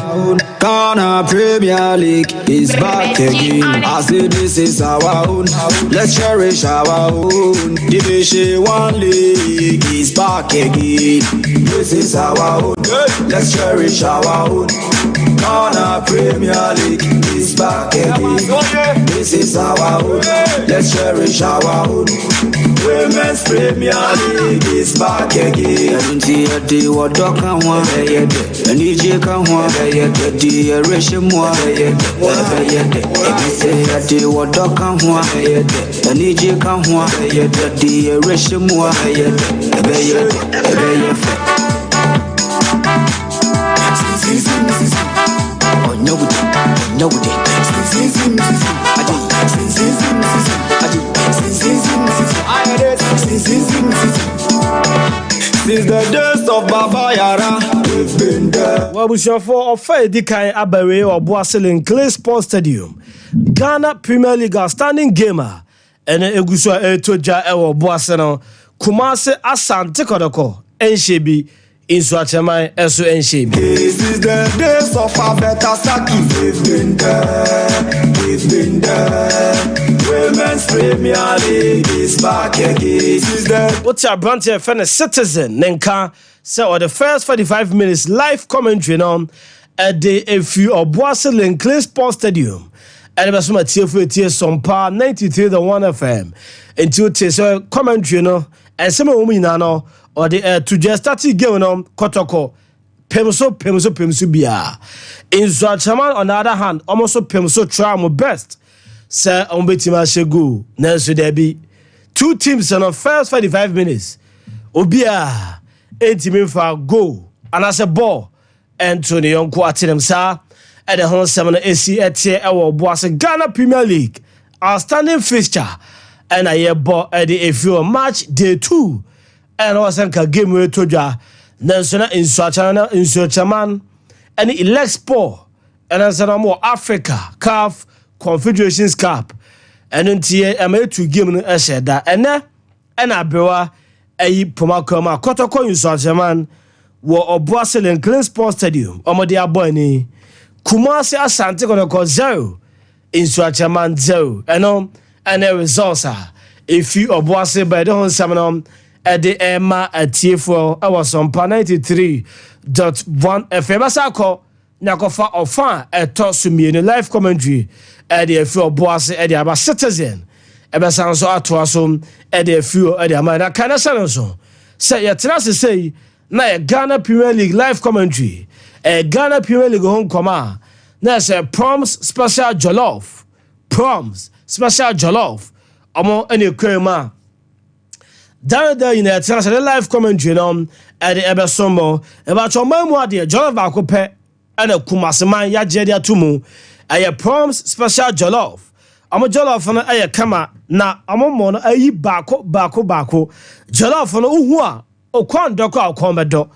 Ghana Premier League is back again. I say this is our own, let's cherish our own. Division 1 League is back again. This is our own, let's cherish our own. Ghana Premier League is back again. This is our own, let's cherish our own. Women's Premier League is back again. What dog can one, and EJ can one, the Russian one, say that they what dog can one, and EJ can one, the Russian one, since the days of Baba Yara, we've been there. Well, we shall for offer Dikai Abawe or Boaselin Clay Sports Stadium. Ghana Premier League outstanding gamer. And Egusua Etoja or Boaseno. Kumase Asante Kodoko. Enshebi. Inswachemai Esu Enshebi. This is the days of Abeta Saki. We've been there. We've been there. Women's Premier League is back again. What's your brand here? Fan Citizen Nenka. So the first 45 minutes live commentary on at the FU of Boaselin Clay Sports Stadium. And the Basuma TFT Sompa 93.1 FM. Until Tessa commentary no and some women no or the to just start game on Kotoko. Pemso Bia. In Zwachaman on the other hand, almost Pemso try my best. Sir Ombetima Shegu, Nelson Debbie. Two teams in the first 45 minutes. Obia, 80 minutes for goal. And as a ball, Anthony Yonko at them, sir. At the whole 7 AC at here, our boss, Ghana Premier League. Outstanding fixture. And I hear ball at the FU match day 2. And also a game with Toja. Nelson in Swachaman. And the Elexpo. And as a more Africa, CAF. Confederations Cup and until I to give me a said that and Abewa a Pomakoma Kotoko in Swaziman were a Boaselin Clay Sports Stadium, Omodia Boyni, Kumasi Asante Kodoko 0 in Swaziman 0 and the results are if you are Boase by the whole Samanom at the Emma at TF4 I was on 93.1 FM Asako Nakofa Ofan at Tosumi in a live commentary. The few boss at the Abba Citizen. Ever sounds so at Twasum at the few at the Amana Canasa. Say your trust to say, na Ghana Premier League live commentary. A Ghana Premier League home command. There's a Proms Special Jollof. Proms Special Jollof. Among any crema. Down there in the trust live commentary at the Ebersombo about your memoir, dear Jollof Bacope and a Kumasaman Yajedia Tumu. Aye Proms Special Jollof. Amo jollof no aye kama na amo mo no ayi bako. Jollof no uhua okwan doko akomedo.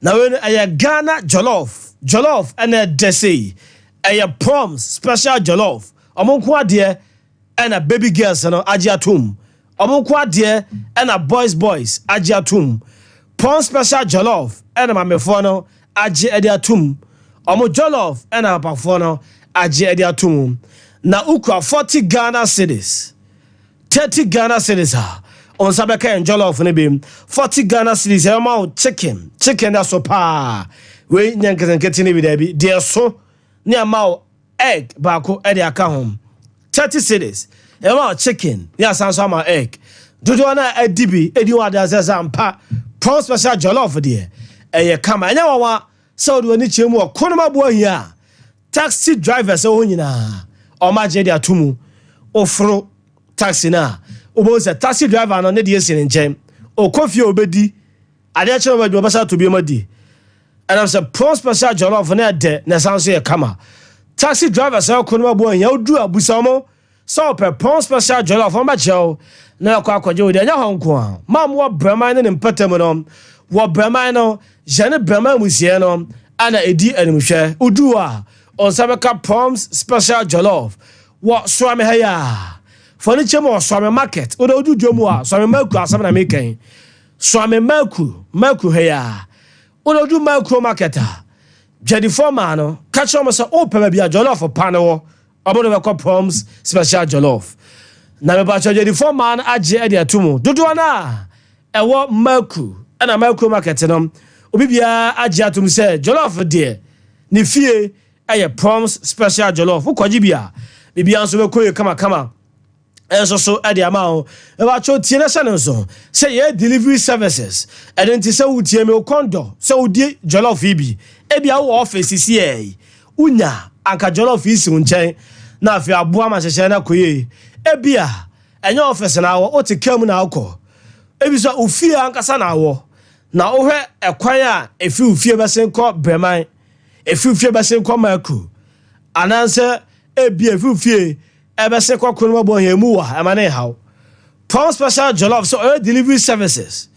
Na we aye Ghana jollof. Jollof ene desi. Aye Proms Special Jollof. Amo kwa de ena baby girls no agiatum. Amo kwa de ena boys agiatum. Proms Special Jollof ena mamefo no agiatum. Amo jollof ena papafo no Aje ediatum na ukwa 40 Ghana cedis 30 Ghana cedis on sabeka en jollof ne bim 40 Ghana cedis e ma chicken da so pa we nyankete ne bi da bi de so ne ama egg baako e de aka hom 30 cedis e ma chicken ya sanso ama egg dodo na edibi edi wa da zampa Proms Special Jollof de e kama nya wa so do ni chemu okonoma bo hia taxi drivers o nyina o ma je dia tumu ofro taxi na o bo se taxi driver no ne de esi nchen o kofi obedi ade a chere ba sa to bi madi and I'm say Proms Special Jollof na de na sanso e kama taxi drivers o konoma bo hia odu abusa mo so pe Proms Special Jollof o ma je na akwaje o de nya honko a ma mo brama ne mpatam no wo Breman no jene Breman musie no ana edi animhwe udu a on sabeka proms special jollof wo swame ha ya furniture mo swame market odo dwom a swame maku asam na meken swame maku ha ya odo du maku market a jadi forma no catch on so open bia jollof panel obodo be proms special jollof na me ba jadi forma na age e dia tumu dodo na ewo maku na maku market no obi bia age atum se jollof de ni fie aye proms special jollof ukoji bia bibia nso be koye kama enso so e dia ma o e ba cho tie na so say ye delivery services identity say wutie me kondo say udi jollof ibi e bia wo office si e unya anka jollof isi nchen na afi aboa ma hyehyɛ na koye e bia enye office na wo o te kam na akọ e bi so ofie ankasa na wo na wo hwɛ ekwan a efi ofie besen kɔ Breman efi ofie besen kɔ Maku ananse e bia efi ofie ebese kɔ konoma bo hemu wa amane haw Prom special jollof so delivery services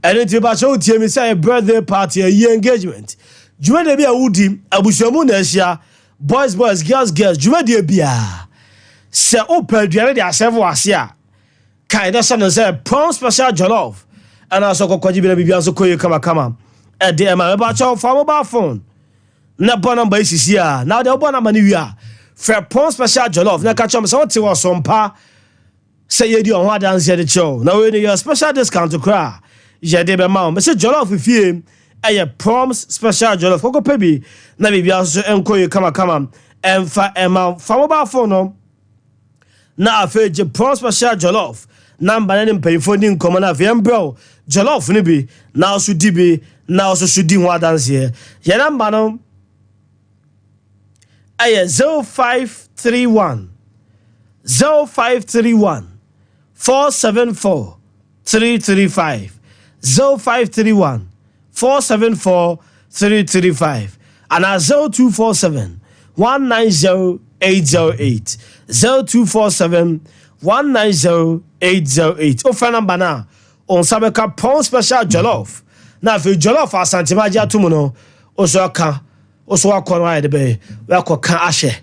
and it ba so tie mi say birthday party a year engagement juma de bia wudi abusuamu na ahia boys girls juma de bia se opeduare de asevo ase a kai da say Prom special jollof and also kokoji bi na bibia so koye kama e de ma ba cho for mobile phone na bona number isisi a na de bona number ni wi a for Prom special jollof na ka chom so what was sompa say you do on dance here the show now we your special discount to cry je de be ma me say jollof fie Proms special jollof koko pebi na bibia so enkoye kama emfa ema fa mobile phone no na afeje Proms special jollof number na mpanyfo ni nkomo na afem bro jollof ni bi na so di bi na so di ho dance here your number no 0531 474 335 0531 474 335 and 0247 190 808 0247 190 808 ofa number na on sabeka Prom special jollof na fe jollof asantimaji atumu no osoka oso akọ na de be akọ ahye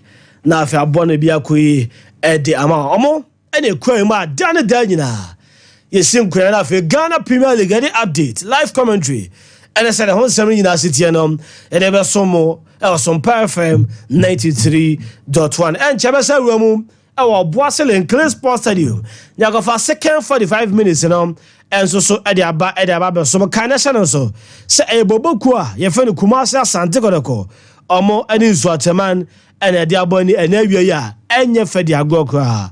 na afi abọ bi akoyi e de ama omo ene kwan ma dan da nyina yesim kwan na afi Ghana Premier League any update live commentary ene say the whole seven nyina sitie no e de be somo e so FM 93.1 en chebe sa ruamu e wo Boasele Nclean Sports Stadium nyago for second 45 minutes no enso so e de aba be so kan na channel so se e boboku a ye fe no Kumasi Asante Kodoko omo ani nso ateman ene de aboni ene awie ya enye fe de agokra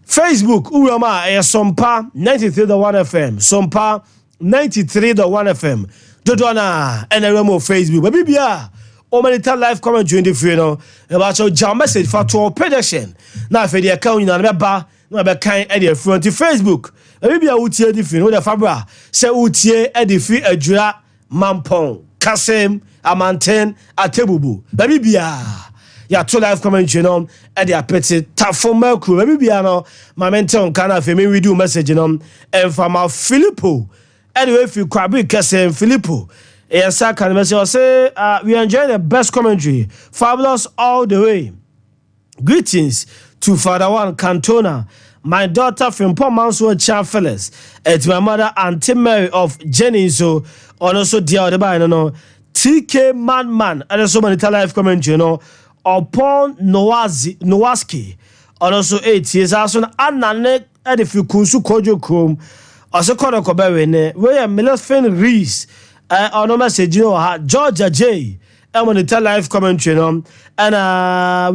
Facebook uwama e sompa 93.1 FM sompa 93.1 FM dodona ene remo Facebook bibia o monitor live comment during the free no about your jam message for to prediction na fe de account na be ba na be kan e de front Facebook bibia utie di free no de fabra se utie e de free adura mampon kasem amanten atebubu bibia ya to live comment no e de apete tafoma crew bibia no momentum kana fe me video message no enfama Filippo anyway if you kwabi kasem Filippo yes, I can say we enjoy the best commentary. Fabulous all the way. Greetings to Father One Cantona, my daughter from Pomanswo Chamfeles, and my mother Auntie Mary of Jenizo, and also dear the TK Man, and also many live commentary, upon Nowaski, and also 8 years also Anane, and if you kunsu kojo krum, also Kono Koberene, where Milefin Reese. On message, Georgia J. I'm on the live commentary, and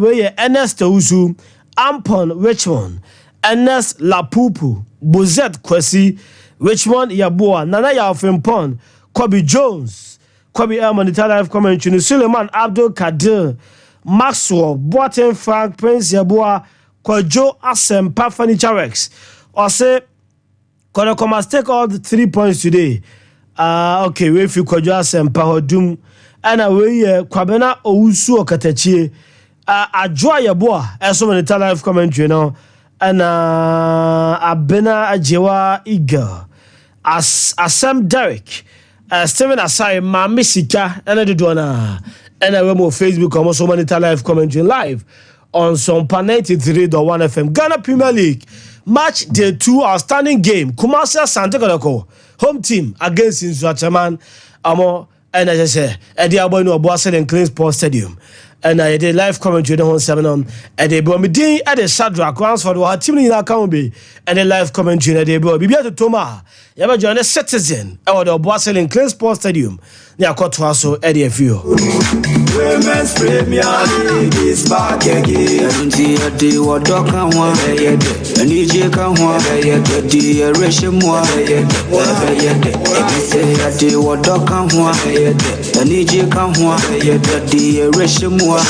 where Ernest Uzu, Ampon Richmond, Ernest Lapupu, Bozet Kwesi, Richmond Yabua, Nana Yafempon, Kobe Jones, Kobe I'm on the live commentary, Suleiman Abdul Kadir, Maxwell, Boaten Frank, Prince Yabua, Kwajo Asem, Furniture Rex, or say, Konoko must take all the 3 points today. Okay, we fi Kwajo Asem Pahodum, and we Kwabena Owusu Okatachie, Adwoa Yabua, as so many live commentary now, and Abena Ajewa Eagle, Asem Derek, Steven Asai Mami Sika and the Dona and I will Facebook almost so many live commentary live on some 93.1 FM Ghana Premier League match day 2 outstanding game Kumasi Asante Kotoko home team against Nsuachaman Amo and as I say Eddie Aboyno Obuasi and Clean Sports Stadium. And I did live commentary on 7 on and they brought me din at the Shadrach Ransford or team in Akambi and the live commentary they brought Bibia to Toma. You ever join a Citizen or the Obuasi and Clean Sports Stadium. Near Kotwaso Eddie Fio. Women's Premier League is back again. And the Wadoka one, and EJ can one, the Rishim one, the Wadoka one, and EJ can one, the Rishim one,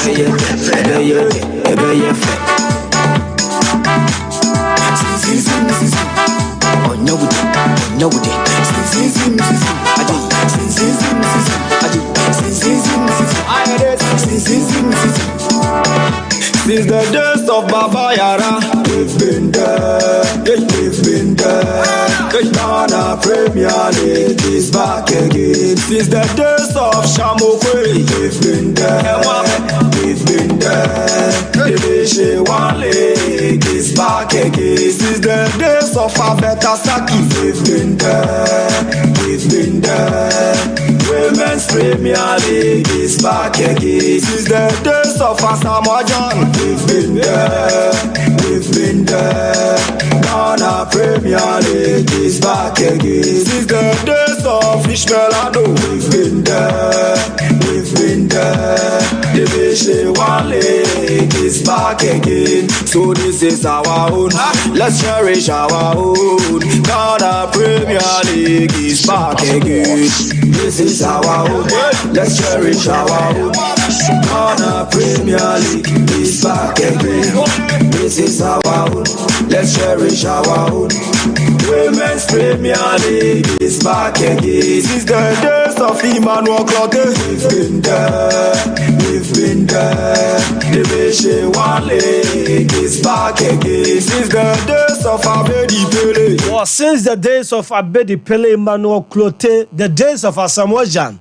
since the days of Baba Yara, we've been there. Ghana Premier League is back again. Since the days of Shamokwe, we've been there. Division 1 League is back again. Since the days of Abetasaki, we've been there. Women's Premier League is back again. Since the days of Asamoah Gyan, we've been there. Ghana Premier League is back again. Since the days of Ishmael Ado, we've been there. Division 1 League is back again. So this is our own. Let's cherish our own. Ghana Premier League is back again. This is our own. Let's cherish our own. Ghana Premier League is back again. This is our own. Let's cherish our own. Women's Premier League is back again. Since the days of Emmanuel Clotte, we've been there. Division 1 League is back again. Since the days of Abedi Pele. Well, since the days of Abedi Pele, Emmanuel Clotte, the days of Asamoah Gyan,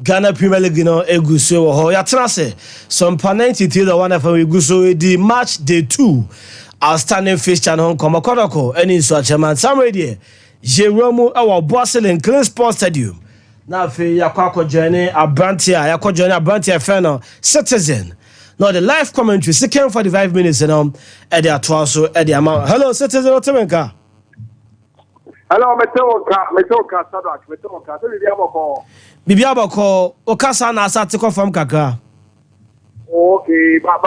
Ghana Premier League, you know, Eguso ho. Ya trase some 93.1 FM Eguso the match day 2. Outstanding fixture on Hong Kong Kodoko and in Nsuachaman somewhere there. Jerome our Obuasi and Clean Sports Stadium. Now for Yakwako journey Abrantia Feno Citizen. Now the live commentary second 45 minutes and at the Atwaso at the amount. Hello, Citizen Otemenka. Hello, Metoka Sadak, Metoka. Bibiabako Okasa na asate from Kakra. Okay, but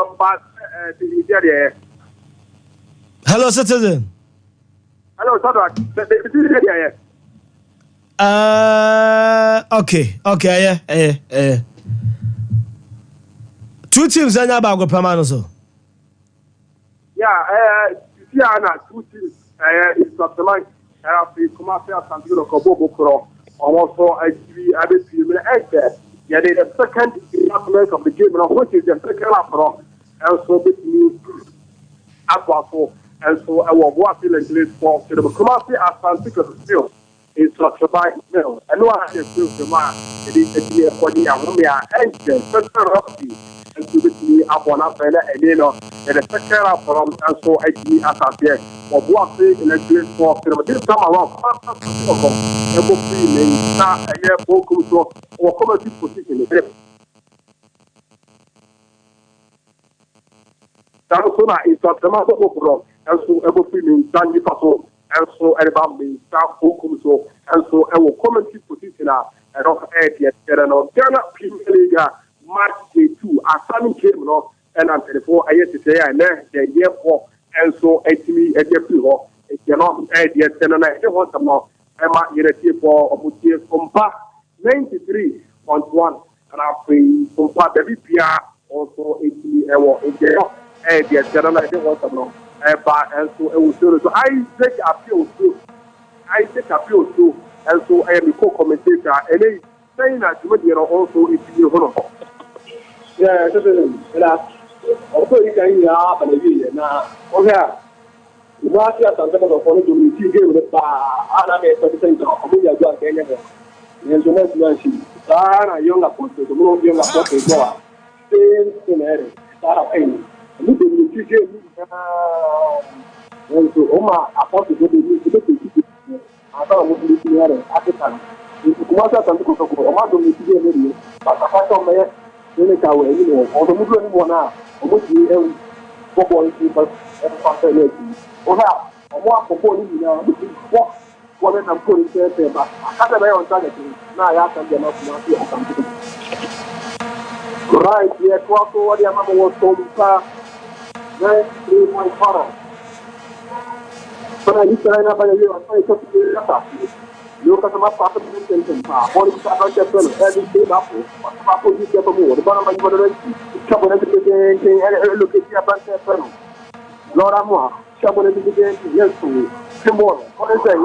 hello, Citizen. Hello, Sadak. Okay, yeah. Two teams in Abago Pamano so. Yeah, you see, Anna, 2 teams. It's not the line. Kumasi Asante Kotoko also actually added to the exit. Yeah, the second leg of the game, which is the second half, and so between Akwaso and so I was watching the English sports. The Kumasi Asante Kotoko is such a big mill. I know I can feel the man. It is a year for the Amumia and the second half. And so between Abona Fella and the second half from and so actually Asante. Or what they in a great sport, this time around, and will be a year focus or comedy position. Samsona is not the matter of and so ever feeling Sandy Paso, and so about me, staff focus, and so I will comedy position and of air, Ghana Premier League March Day 2, a sunny came off, and I'm 24 years to say, and then the year 4. And so, actually, at the floor, it cannot add yet, and I don't want some more. Emma, you're for Obutia Compa 93.1, and I free Compa WPR also 80 hour in there. And yet, and I don't want some more. And so, I will show so I take appeal to, and so I am the co commentator, and they saying that you also if you know. Yeah, that's also, you can have an idea now. Okay. Last year, Santa Monica to see game with Anna 30% of Kenya. International Sara younger posted, the more younger posted go. Same in area. Sara Payne. And you can teach and so Oma apostle to be I thought I would be here at the time. If you come out and go to Oma to meet you, but I thought my Seneca way, or the Muslim one now, or would be a football people and possibility. Or how, or more for you now, what? What I'm putting there, but I had a way on target. Now I have to get up to something. Right, yeah, what the amount was told far 9.4. But I used to line up by the year, I try to look at my part of the sentence. What is that? Every day up, what you get more? The bottom of the trouble everything, and look at your bank at Peru. Lord Amwa, trouble everything, yes, tomorrow. What is that?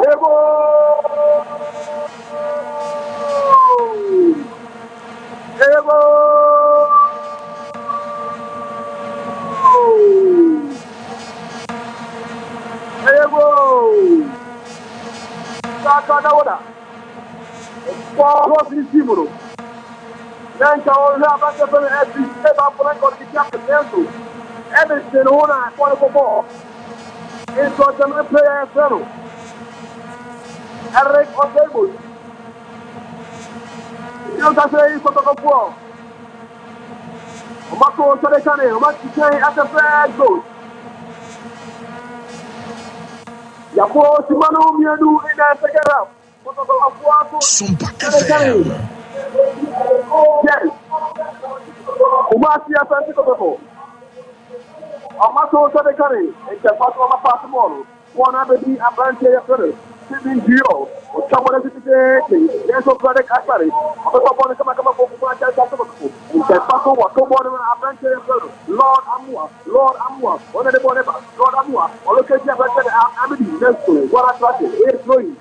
Sumpa FM. Yes. Umasi asante kotoko. Amato sade kare. Ente pato ama pato mono. Wana bedi abante ya kare. Sibin jio. Ochabone sitike. Yeso kare kasare. Amato bone kama boku kwa cha kotoko. Ente pato wa to bone abante ya kare. Lord Amwa. Ona de bone ba. Lord Amwa. Oloke ji abante amidi nesto. Wara trate. Air growing.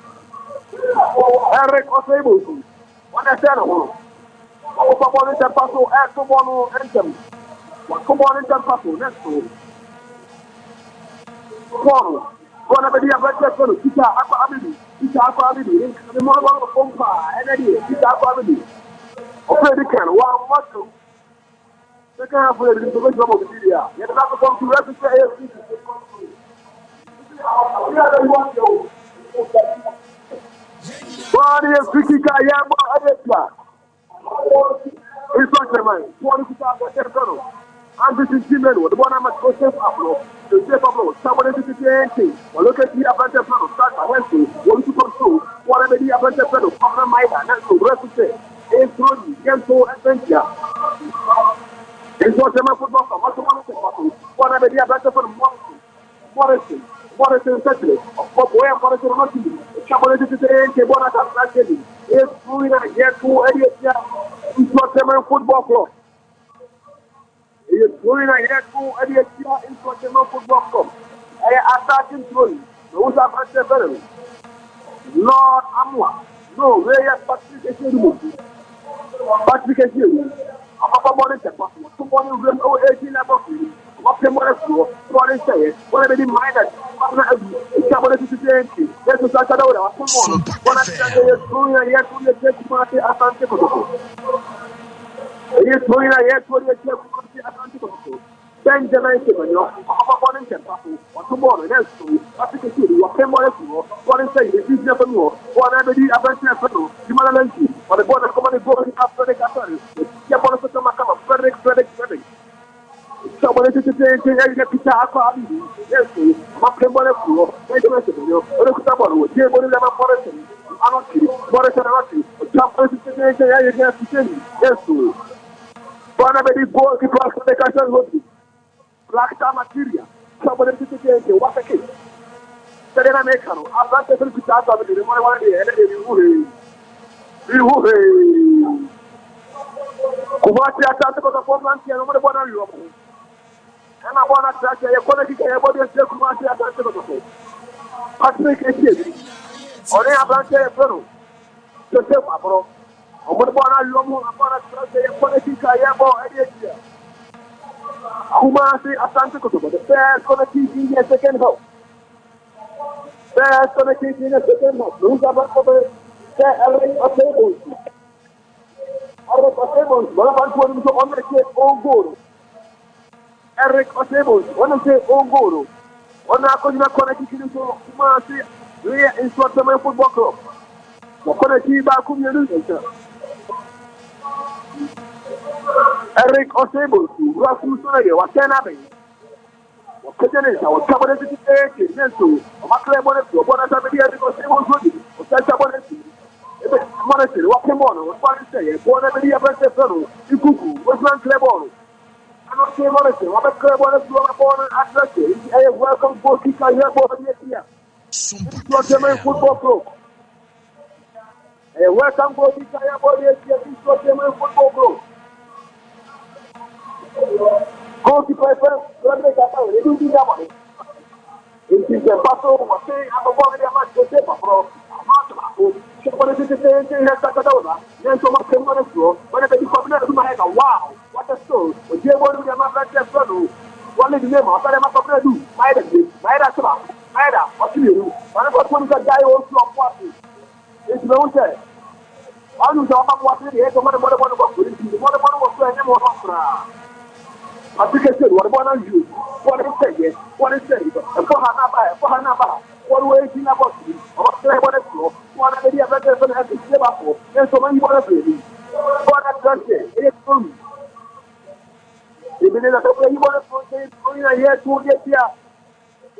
Eric Osebo. What I said, come on, Interpasso, come on, Anthem. Come on, Interpasso, next to Paul. One of the other Kita Aqua Abidi, the more of a pompa, and then Kita Aqua Abidi. Okay, they can, one muscle. They can't have the information of the media. You have to come to register Body of Kika Yama Adesla. It's not the man. One who got the colonel. And this is Jimeno, the one I'm at Joseph Upload. The Joseph Upload, someone is the anything. Well, look at the Avante Plano, start by Wednesday. One to come through. Whatever the Avante Plano, Father Maida, that's the rest of it. It's Rudy, Gento, and Ventia. It's not the man football. What's the one to whatever the Avante Plano, Morrison Settler, of where Morrison Martin, Chabolet is the Bonata Tragedy. It's doing a get to Edia into a football club. It's doing a get to Edia into a football club. I attacking through those are very Lord Amwa. No, where you participation. Participation. I'm about to talk. Tomorrow, we're going to 18 level. What can what is saying? What I mean, mind that Chabolet is the empty. There's a Saturday. Come on. What I say is doing a yet to the party Atlantico. It's doing a yet to the Atlantico. Benjamin, you know, I'm going to talk. Tomorrow, that's true. What you can see, what can what is saying? It's never more. Whatever the adventure fellow, the Malalanti, or the border command going after the Catari. Frederick. Someone is saying, Peter Aqua, yes, my Pembo, wait a minute, you know, Jimbo Lama Morrison, Morrison, yes, one of the boys who crossed the castle, Black Star material, somebody is saying, what a case. Then I make her, I'm not able to start with the one day, and you Kumasi atatu kwa performance ya nombre bwana leo. Ana bwana track ya kona kika ya body ya Kumasi atatu kwa performance. Patrick Etienne. Ore abante ya pro. Joseph Abro. Nombre bwana leo mo bwana track ya kona kika ya bo Edia. Kumasi atatu kwa performance. First kona kika in second half. First kona kika in second half. Lusa Bakko se Eric Osebo. Eric Osebos, one of us wanted to undertake own goal. Eric Osebos, one of the own goal. One I could not connect to Kumasi, Ria in Swatamay Football Club. What connect you back to your Eric Osebos, Russell Sonia, what can happen? What can I was covered to the age, Nensu, Maclay Bonnet, what I have here because they were good, or Santa Bonnet. Monetary, what came on, what I say, born every year, but the fellow, you cuckoo, was not clever. I don't say monetary, what a clever one is born and addressing. I welcome for Kika here for the year. Swatamay Football Club. I welcome for Kika here for the year. Swatamay Football Club. Go to play first, don't make that money. They do that money. It is a battle, what say, I'm a body of my paper, bro. What is it saying? Then so much came on the floor. Whenever you come to my head, wow, what a story. When you want to get my friend, one is the name of them, I'm going to do. My what do you do? When I got one guy who was party. It's no say. I knew the other was in the head of what was going to do. What was going to do? I think I said, what about you? What is it? What is it? And for Hanaba, what way is in about you? What play what is floor? What are the other person has to give up for? And so many what are you? What a country, it's true. Even in a way you want to say, going here to get here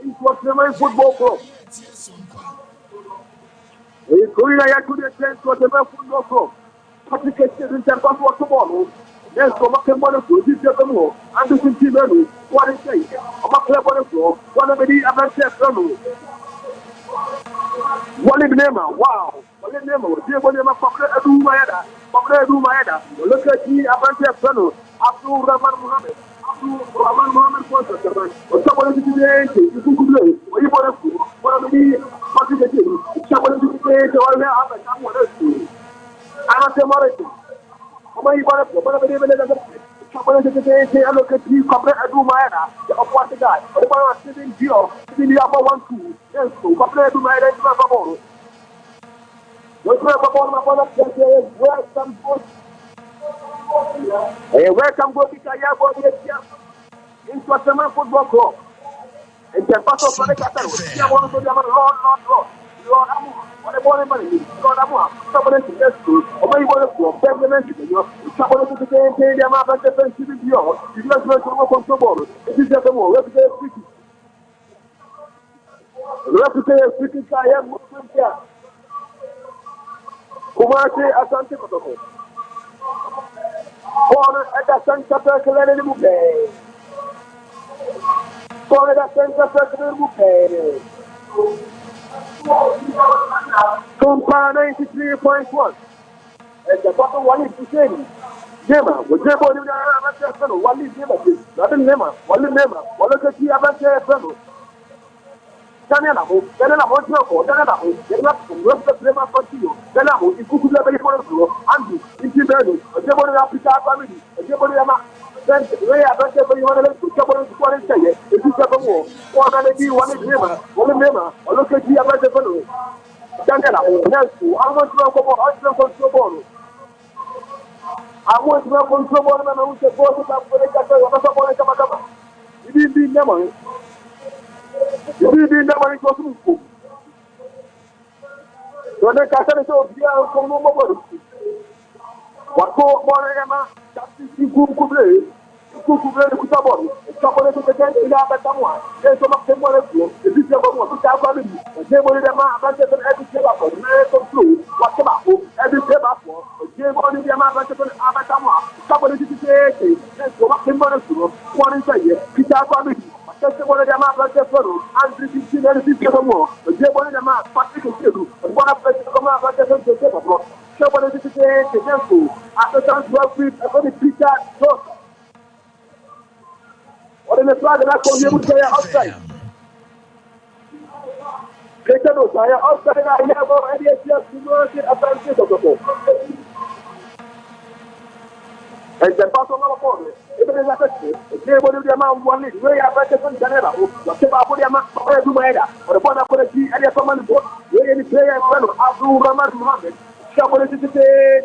into a Swatamay Football Club. It's going here to the Swatamay Football Club. Application in terms of what tomorrow. Yes, so much money to this year, and the city menu. What is it? I'm a club on the floor. One of the advances. One in Nema, wow. One in Nema, dear Bonema, Papa do my head. Look at the advances. Abdul Rahman Mohammed. Rahman Mohammed was someone to the age. You could play. What you want to do? What are the possibilities? Someone to the age or someone else. I'm not a Morrison. How you want to put a little bit of someone to say, I look at you, come and do my head. Of what the guy, but if I was sitting here, in the upper 1 2, yes, so come and do my head. What's up upon my father? Welcome, good. Welcome, good. Into Swatamay Football Club. And the pastor of the Qatar, I want to go Lord Amu, what a boy money, Lord Amu, somebody to get through, or maybe one of your family, somebody to pay them up at the defense to you just want to work on football. It is just a more reputation. Reputation, speaking, I am Muslim here. Kumasi Asante Kotoko. Corner at the center circle and the bouquet. Corner at the center circle and the bouquet. Compa 93.1. And the bottom one is the same. Nema, what you want to do? One is Nema, nothing Nema, one is Nema, one look at the Abante Fellow. Tanamo, Tanamo, Tanamo, Tanamo, the Nema for you. Tanamo, if you could have a photo, Andy, if you know, a Jabon Africa family, a Jabonama. Then, way I don't ever want to cover what is saying. If you have a war, one of the one is Nema, or look at the Abante Fellow. Tanamo, Nelsu, I want to know about Oslo. I want to know from someone who is supposed to have for the Qatar, or someone like Amadama. You didn't need the money. You didn't need the money to school. So the Qatar is over here from no more. What for Morama? That's the Kukuble. Kukuble, Kutabon. Somebody to the tent in Abatama. There's some of them on the floor. If you have one, they were the man, but there's an every table for the blue. What about every table for? Somebody to say, there's so much money to one in say, Peter family. That's one of them, like the fellow, and 350 and 50 more. But they wanted a man, Patrick and Sibu, and one of them to come out like the table. Somebody to say, the temple, after some 12 feet, I'm going to Peter. What in the flag that I call you would say outside? Peter knows I am outside, I have already just to work it about this of the book. And the bottom of the body, even in that case, they will do the amount one lead, way up at the General, whatever for the amount of Dumeda, or the one for the G and the command board, where any player and friend of Abdul Rahman Mohammed, Somebody to say,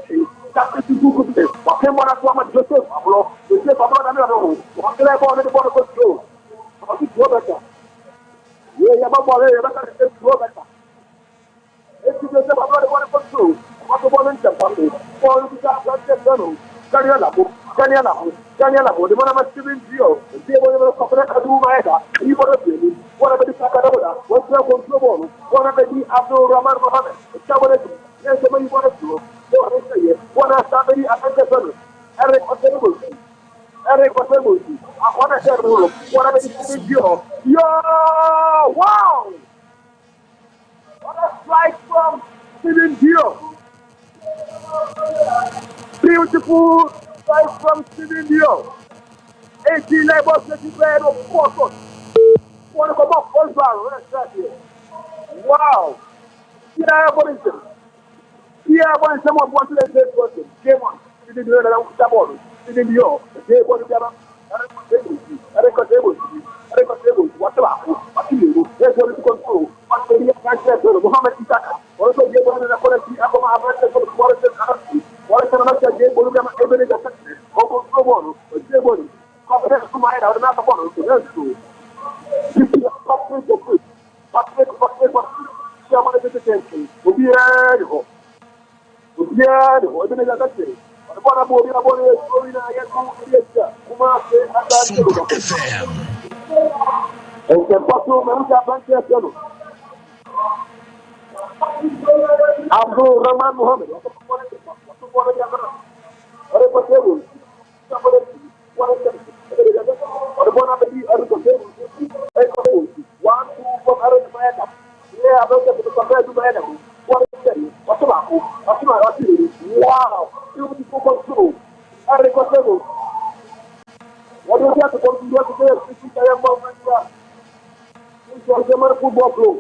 that's the good. What came on as Joseph Pablo, Joseph Pablo, I don't know. What can I call the bottom of the show? What is your better? Yeah, my boy, that's your better. If you just about the one for two, what the one in Japan, for the Daniela, the one I'm still in Gio, the one of the Aduma, you want to be one of the Sakadola, what's the control, one of the Abdul Rahman Mohammed, the Cabinet, yes, the way you want to do, one of somebody at the son, Eric Otero, Eric Otero, I want to tell you, one of the Gio, yo, wow! What a strike from Steven Dio. Beautiful strike from Steven Dio. 18 levels that you played of 4 foot. Want to come up first round. Let's start here. Wow. Yeah, what is it? Yeah, when someone wants to say person, game on. Steven Dio, the ball. Steven Dio, the game on the other. What's up? What do you do? There's what to control. What do you do? Mohammed Isaka. Also, give one of the quality. I'm going to have a quality. What is another game? We're going to have a second. Almost no one. But they won't. Confidence to my head. I'm not a bottle. That's true. This is a public of public. Someone is attention. We'll be beautiful. We'll be beautiful. Even if that's it. Super FM. Abdul Rahman Mohammed. Wow, beautiful control. What do you have to continue to do? This is a German football club.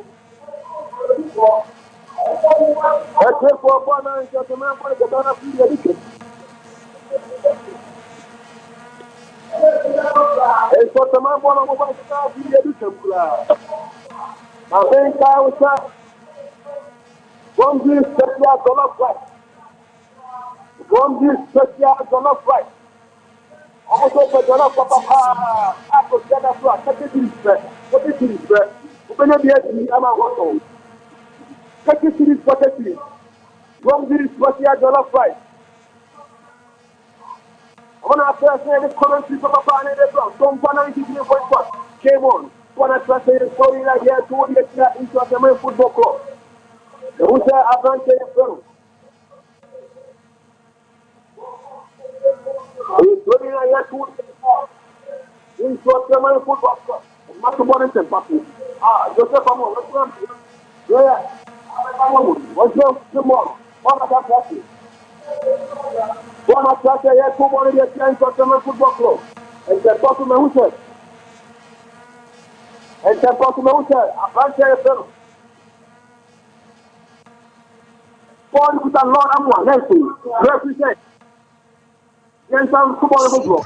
Except for one and gentlemen, for the Ghana Free Edition. It's what the man for the Ghana Free Edition. I think I was from this special dollar price. From this special dollar price. Also, for dollar papa, I could get a flat. What is it? Open up the I'm a water. Take it to this pocket. From this special dollar price. On our first name, the commentary from a pan in the ground. Don't banner into the point. Came on. One of the story like here to the into a German football club. The Russia advantage from. It's very like here to into a German football club. Not to Bonington, Papu. Joseph Amo, what's wrong? Yeah. What's wrong? Tomorrow. One of that party. One of that here to one of the German football club. And the bottom of who said. And the bottom of who said. Advantage from. Paul with a lot of one. Let's see. Represent. Yes, I'm football football.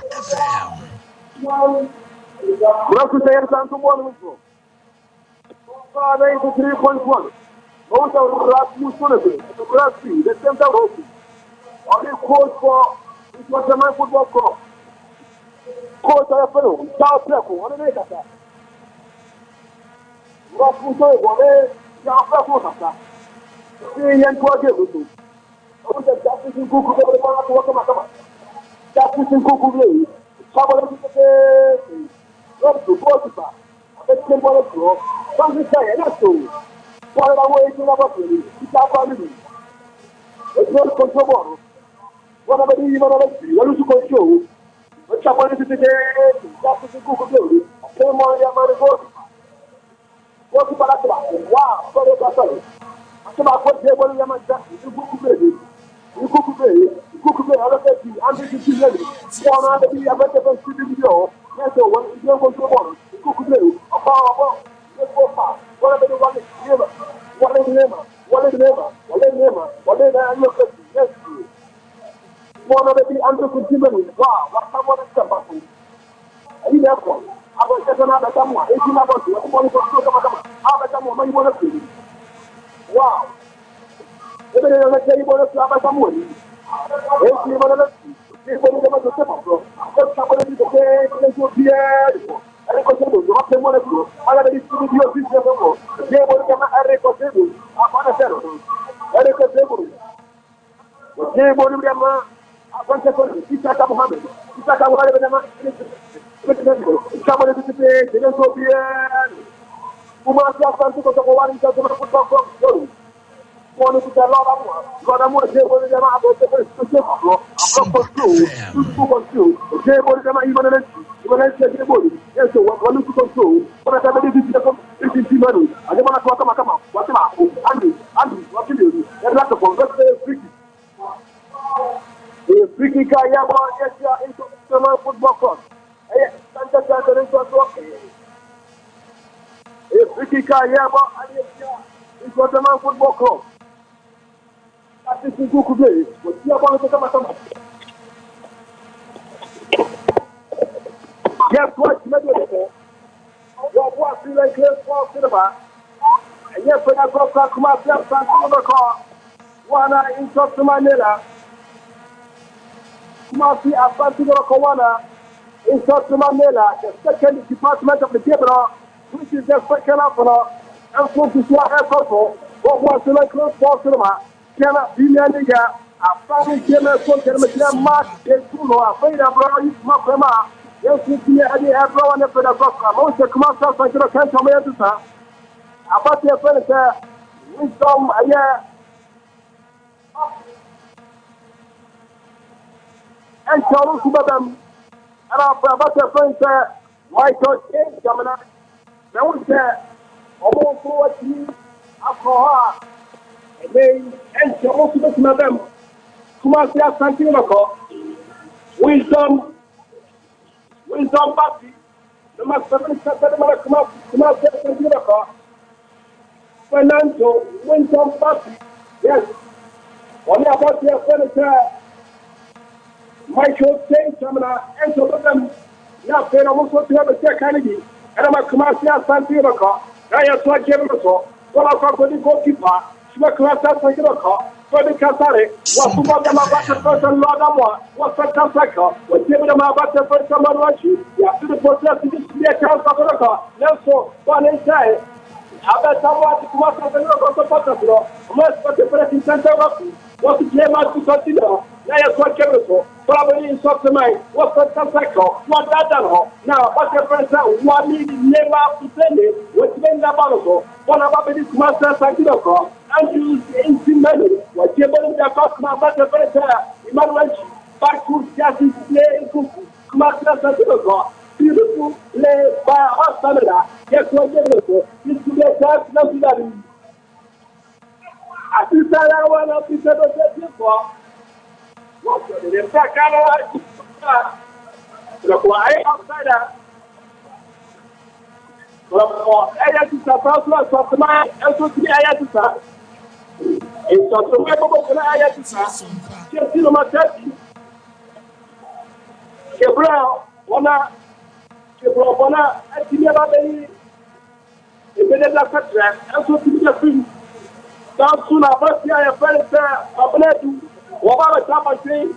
Represent some football football. 3.1. Also, the last new student, the class 3, the center of the coach for the football club. Coach of the fellow, South Pleco, what do they got that? Rock Muso, what they South Pleco. See, and Quadratu. I the justice in Kuku, the one to walk. Justice in Kuku, trouble with the Rock to Portugal. Let's get one of you. Something say, that's true. What am I waiting about you? It's our family. It's not control. What about you? What is to control? What's happening to the day? Justice in Kuku. Came on your money. What about that? Wow, sorry about that. I'm about what they want to do. You cook baby. You cook baby. You cook baby. I don't think you. I'm just too ready. One out of the available studio. Yes, so when you don't control, you cook baby. About let's go fast. What about the one neighbor? What is the neighbor? What is the neighbor? What is the neighbor? What is the look at yes. One of the under consumer. Wow, what someone is about. I need that one. I was just another someone. 18 hours. What want to talk about? How about someone you want to see? Wow. Football Club. That is in Google Play. But you are going to come at guess what? Your boy feel like let's fall cinema. And yes, when I go back to myself, I'm the car. One in South Manila. Kumasi Asante Kawana in South Manila, the second department of the Gabriel, which is the second of and so to swear airport. What was the like close for cinema? Cannot be any a family came from the mark is too afraid of my grandma. Yes, you see, I have no one for the book. I'm also come out like you can't tell me at the time. About your friend, wisdom, yeah. And Charles Subadam, and about your friend, Michael James, Governor. Now, sir, almost what you alcohol. And then, and Charles Subadam, Kumasia Santinoco, wisdom. Wisdom Party, the Master Fernando, Wisdom Party, yes. Only about your Senator Michael James, and so of them, now, they also to have a check Kennedy, and I'm a Kumasia Santinoco, I have to give them so, what I've got for the goalkeeper, Smaklasa Santinoco. For the Casare, what about the Mabata person, Lord Amwa, what's the Casaka, what gave the Mabata person, Marachi, you have to the process to be a chance of the car. Also, one inside. I bet someone to come up with the Potafro, unless but the President Center of what to claim out to consider. Now, what Kevin, probably in such a mind, what's the Casaka, what that done. Now, what's your person, one need never to send it, what's been the Banoso, one about this master Santiago. And you in money, what you're going to cost my better better, Emmanuel, back to Justice Play, Master Santiago, beautiful play by our Canada. Yes, what you're this to get that, nothing that is. I think I want to be better before. What you're in fact, I look, why outsider. I have to support of the mind, and so to be I have to. It's not the way I have to just see my daddy. Gabriel, Wana, I see about any. If it is a country, and so to be a free. Down soon, I must be a friend, sir. I bless you. What about Tapa saying?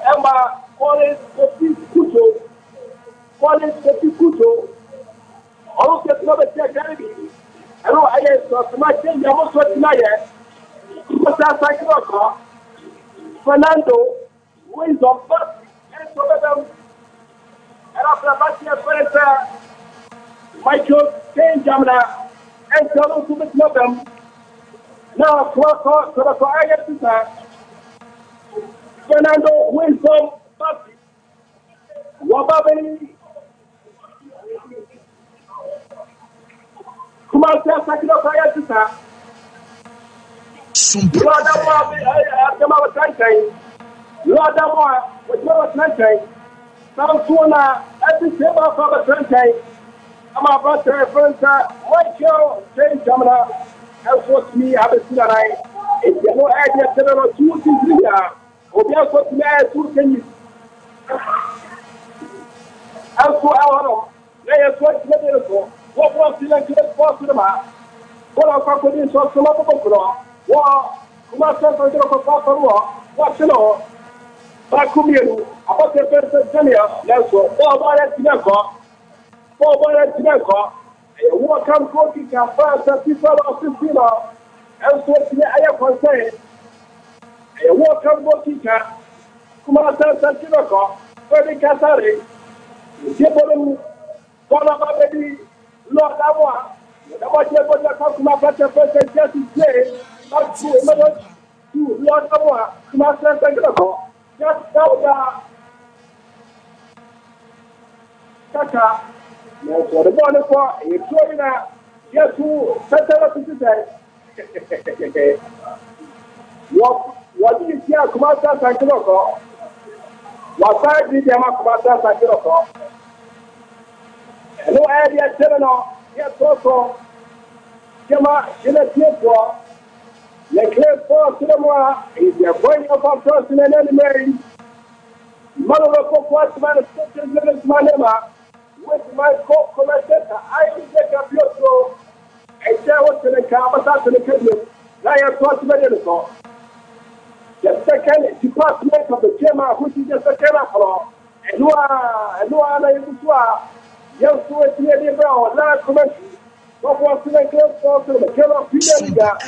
Emma, Collins, Kuto, Collins, Kuto. All get another check. I know I have my change. I'm also tonight. Fernando, who is on first, and so them. And after that, Michael James, and so to the them. Now, I have to say, Fernando, who is on first, Wababeli. Come on, tell second of I to say. You are the one I come out of you are the one with your country. Some sooner at the same of our country. I'm about to reference Michael James Jamana. As what me, I have seen that if you know, I get 7 or 2 things here. Or just what me, I 2 things. As for our they are quite beautiful. What was the like for cinema? What are companies of some of the war? Kuma sasa ndio kwa sababu wachelo bakumiru apote pesa jamia leso o bara tinako what come cooking can pass the people of Sicily and so I conseil what come cooking kuma sasa tinako kwa kasare jebolu bona babedi lo dawa dawa jebolu kuma pata pesa just say but tu lo dawa kuma sasa tinako just dauda kaka na so the one for you trying yes who settle up to say what do you see kuma sasa tinako wasa di jama kuma sasa tinako no idea terno yes so jama jina tiempo le club for cinema is the point of our personal enemy Malolo ko kwat man social minutes manema with my co-commentator I will take a beautiful and share what the Kabata to the Kidney. Now you're talking about it. The second department of the Chema, which is the second floor, and you are able to yes, to it near the brow, not commentary. What was the close for the Killer Peter?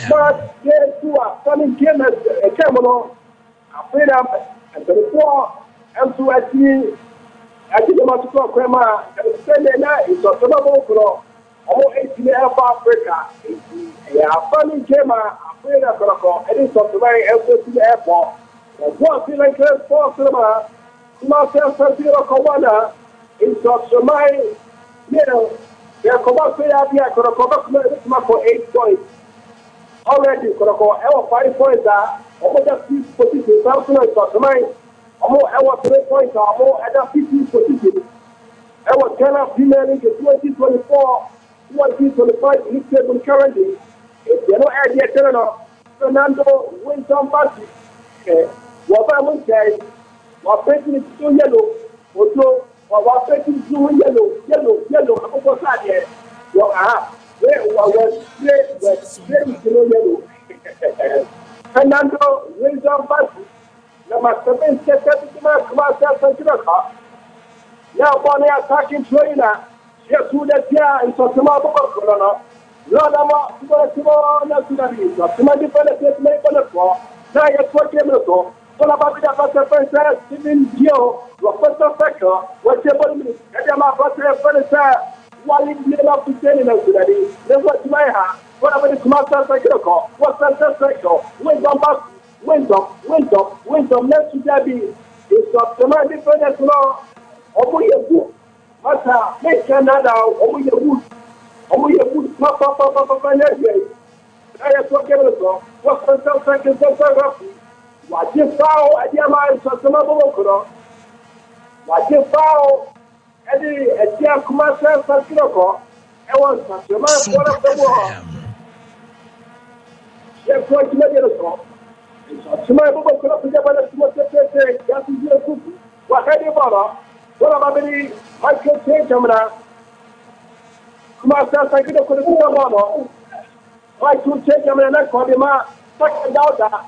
But yes, you are coming in a camera, a freedom, and the four. And so I think the Matuka Crema and spend the night is a trouble for all 18 Africa. A funny Gemma, a friend of Colocco, and it's of the very elsewhere to the airport. And one feeling close for cinema, Marcel Santino Kawana, in Sotsumai, middle, their Kobaka, Colocco, for 8 points. Already, Colocco, 5 points are almost just 6 positions, Sotsumai. I was 3 points, I 15 positions. I was Ghana female in 2024, 2025 league table currently. If you know idea, Fernando wins on party. What I would say, what painting is too yellow, or what painting is too yellow, I'm over here. Where was yellow? Fernando wins on party. Now, Bonnie attacking trainer. Yes, who the Tia and Sotomabo Corona. Lodama, Somebody benefit make on the floor. Now you're 20 minutes ago. All about the princess, Stephen Gio, Professor Becker, whatever minutes. And I'm about to have while you live up to 10 minutes today. Then what's my hand? What about the commander cycle? What's that cycle? Wait on back. Went up, let's be. It's up to my different law. Over your book. Mata, make another over your book. Over your book, Papa, I have spoken to what's the second photography. What you found at your mind, Satamabo. What you found at the Tia Kumasa Sakiroko. I want to man one of the war. Yes, what you made it so. Tomorrow, what had you bought? What about the Michael Change? Come on, I could have put it on. Why to change them and I call him out? Second out that.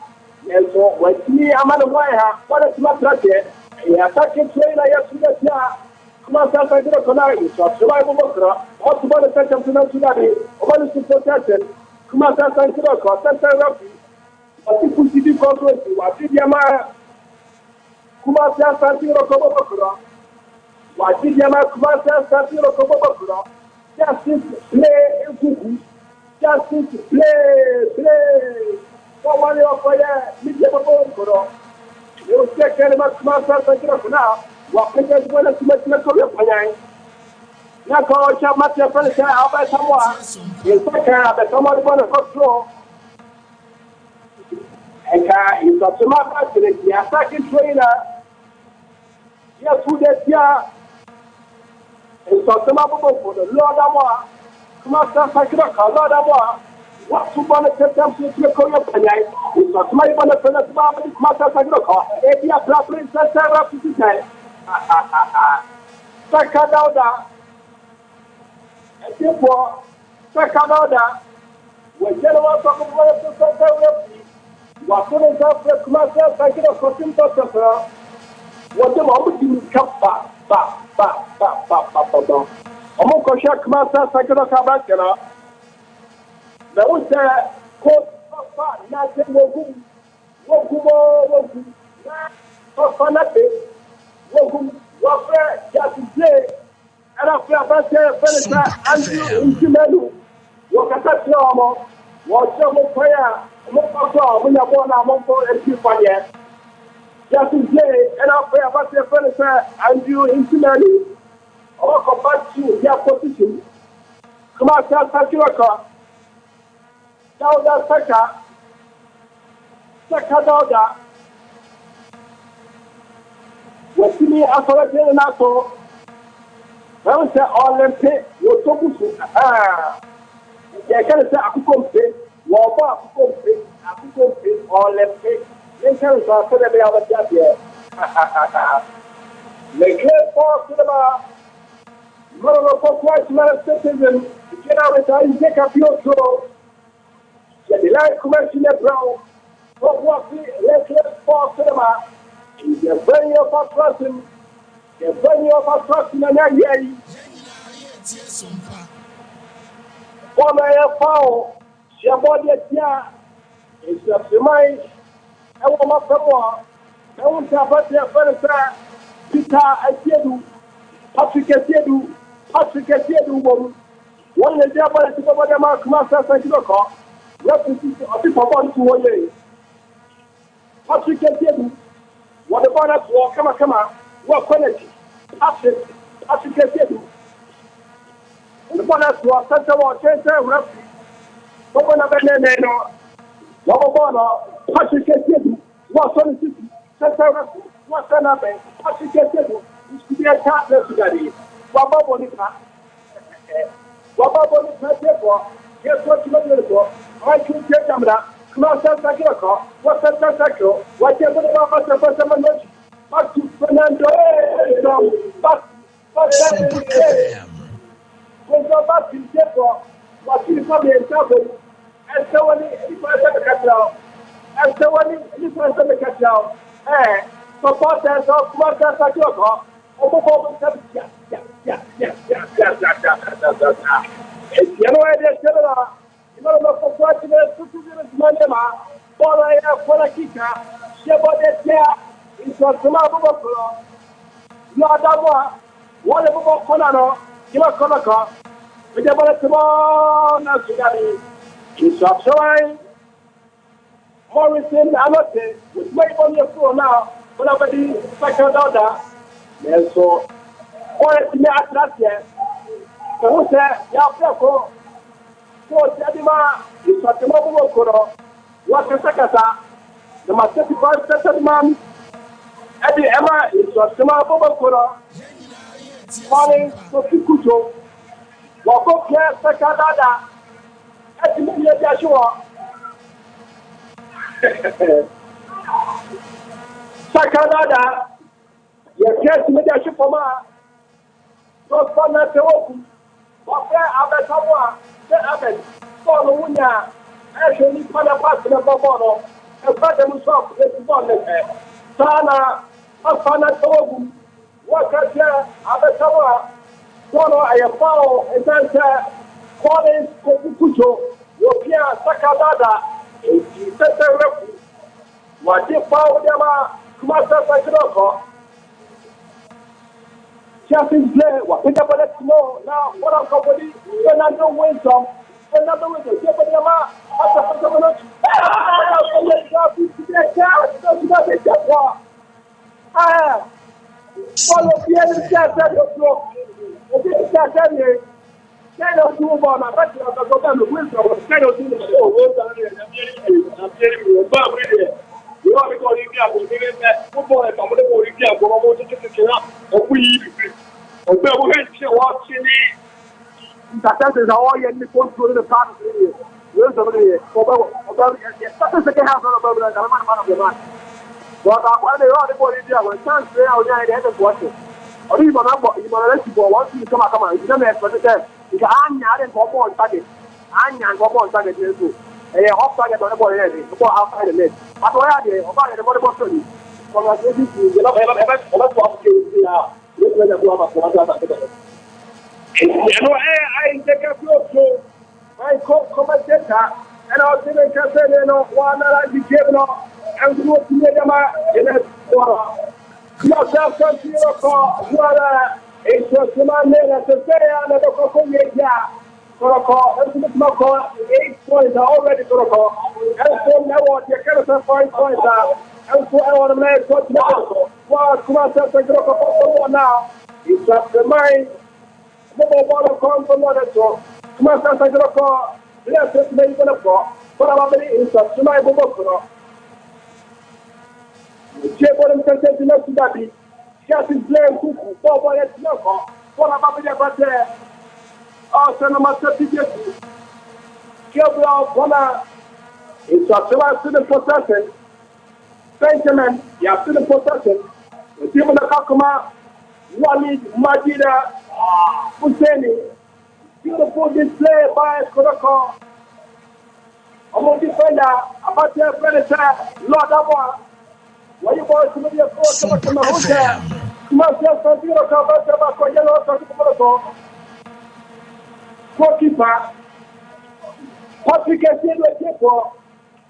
And so, when me, I'm on the wire, what is my tracker? A attacking trainer, yesterday. Come on, I could have connected. So, survival worker, also want to take them to Nationality, or what is the protection? Come on, I could have got that. People see the controversy. What did Yama Kumasa Santino Kobokura? What did Yama Kumasa Santino Kobokura? Just play, just play. Somebody of fire, Mr. Kobokura. You will check Kumasa Santino now. What can you want to make the Korea? Now, call Chamatia Felicia, I'll buy someone. You take care of the somebody on the first floor. And it's a smart the attacking trainer. Yes, who that year? It's a smart for the Lord of War. Master Sakiraka, Lord of War. What to want to take them to the Korea Panyai? It's a smart one of the Master Sakiraka. If you are properly set up to say, Sakadauda. And therefore, Sakadauda. When General talk about the What would I say to myself? I get a custom doctor. What the moment you come back. I'm going to check myself. I get a cabac. There was a court of nothing. What just today. And after I Andrew Intimelu. What can I tell what's your prayer? I'm not born among a few fire. Just today, and after I Andrew Intimelu. Or come back to their position. Come out, Sakiraka. Dauda Saka what's me authority and also I would say Olympic, your Tobusu. I can say Akukompe, Waba Akukompe, Olympic. Then can say for the other job here. The clear for cinema. Moral for quite many citizens. Get out and take up your show. The light commercial brown. What we let's for cinema. The venue of our person. The venue of our person and I hear for my foul. She bought it here. It's a demise. I want my family. I want to have a friend. Peter, I hear you. Patrick, I hear you. One is there, but it's over the mark, Master Santiago. Representative of the Papa to 1 year. Patrick, I hear you. What about us? Come on. What quality? Patrick, I hear you. The bonus was such a war, change the referee. Open up a name, no. Patrick, I hear you. What's on the city? Center referee. What's another? Patrick, I hear you. It should be a cat yesterday. Wababoni, guess what you are for? I can take camera. Come on, Santiago. What's that Santiago? What you put about the first amendment? Back to Fernando. Back to Jeffo. What you come in trouble. And so on, if I have a cut out. And so on, if I have a cut out. Supporters of Martha Santiago. Yeah. It's yellow idea, you know, for fortunate to Manema, for a kicker, she bought it here. It was the Maboko. Not that one of Conano, you are Conaco, with the Baltimore, it's a showing. Morrison, I must say, with my on your floor now, but nobody second order. And so, what is the last year? So, Yafako, so Jadima is a tomorrow coro. What a secata, the Master man, Eddie Emma is a tomorrow coro. Falling to Kikuto, walk up here, Sakada, Eddie Joshua. Sakada. Yes, mediation for ma. So for na te oku. What abetawa, the abet. For the wunya. Actually, pana pass na bobo. E fa dem so the ball le. Sana afana te oku. What ka je abetawa. So no ayafao e dan se calling Kucho. Yopia Sakadada. E tete refu. What if foul them Kumasa Santiago? Champions play, what we never let you know. Now, what I'm company, Fernando Winston, Jebediama, after the minute. Follow the other chat at your floor. Okay, chat at me. Kind of move on. I bet you have to go down the window. Kind of do the show. I'm telling you, Bob, really. You are going to get that football and I'm going to get a watching it. That is how I end the control of the part. Where's the second half of the man? But I want to run the body there when chance they are the head of watching. Or even once you come out, you don't have to say, you can't and go on target. And go on target. A off target on the ball, outside the net. But why are they? About the body bottle. From a city, you know, ever talk to you now. You know, I take a few so I commentator, and I was saying, you know, one that I became and go to the in a yourself, what it's just a man to say, and the Cocoa. Protocol, and the protocol, 8 points are already protocol. And so now what you can say 5 points are. And so I want to make what now. Well, come on, say protocol now. It's just the mind. Mobile ball come from one so. Come on, say protocol. Let's just make it up. But I'm already in such a my mobile. Jebon can say to not to that. Just in playing cuckoo, 4 points no. What about the there? Oh, so no matter what Gabriel Bonner is a student possession. Benjamin, you have student possession. The team of the Kakuma, Walid Majida Husseini. Beautiful display by Kodoko. Among defender, about their predator, Lord Awa. When you boys to be a force of the hotel, you must have some beautiful about the yellow. Goalkeeper, Patrick Essien le Kepo,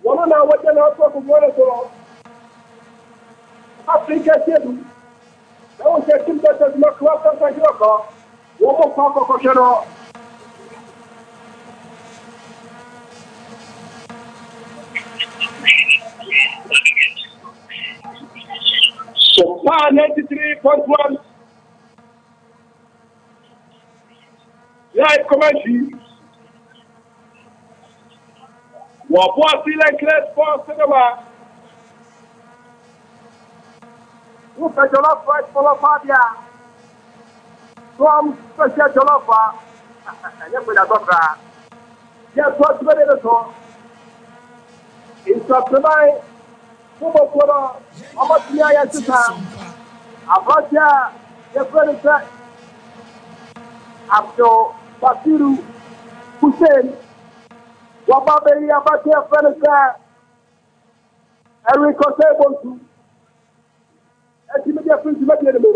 one na what na to ko wona so. Patrick Essien, na o se tim ta no club ta ko, wo mo ko kero. So far 93.1 live commentary. What like let's pause cinema. Look at Jollof right for Fabia. From special Jollof. Yes, what's ready to talk? It's up tonight. Football quarter. How much we are to time? About ya, your friend said. After Basiru Hussein, Wababeli Abate Fenesa, Enrico Sebontu, and Timothy Prince Medley.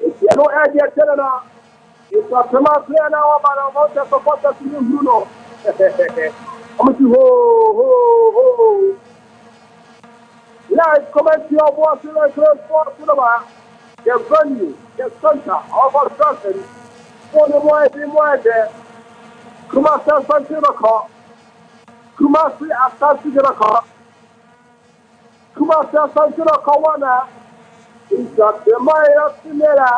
If you know idea, Telena, it's a Tama player now about the supporters to Bruno. I'm to ho. Live commentary of what's in the first cinema, the venue, the center of our country. For the more there, Kumasi Santiraka, Kumasi Asantiraka, Kumasi Santiraka Wana is the Maya Sinera,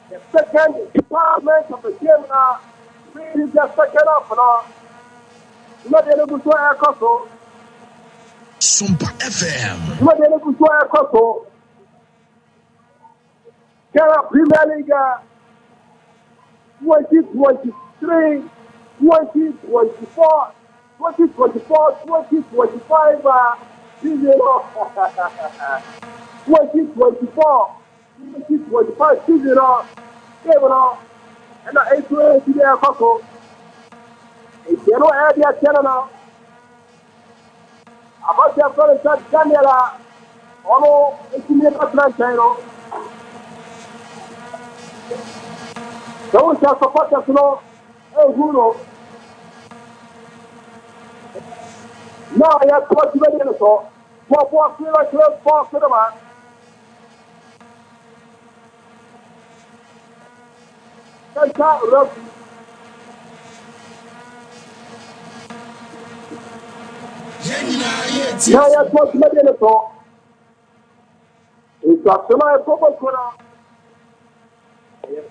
the second department of the game now, really the second of now. Not able to air Koso, Sumpa FM, not able to air Koso, Kara Premier League. 2023, 2024, 2024, 2025, 2024, 2025, season and I ate to the Coco. If you know area channel about your friend Daniela, although it's in the Atlantic. Those are supporters, no, Bruno. Now I have 20 minutes or for cinema. Now I have 20 minutes or it's a semi-proper.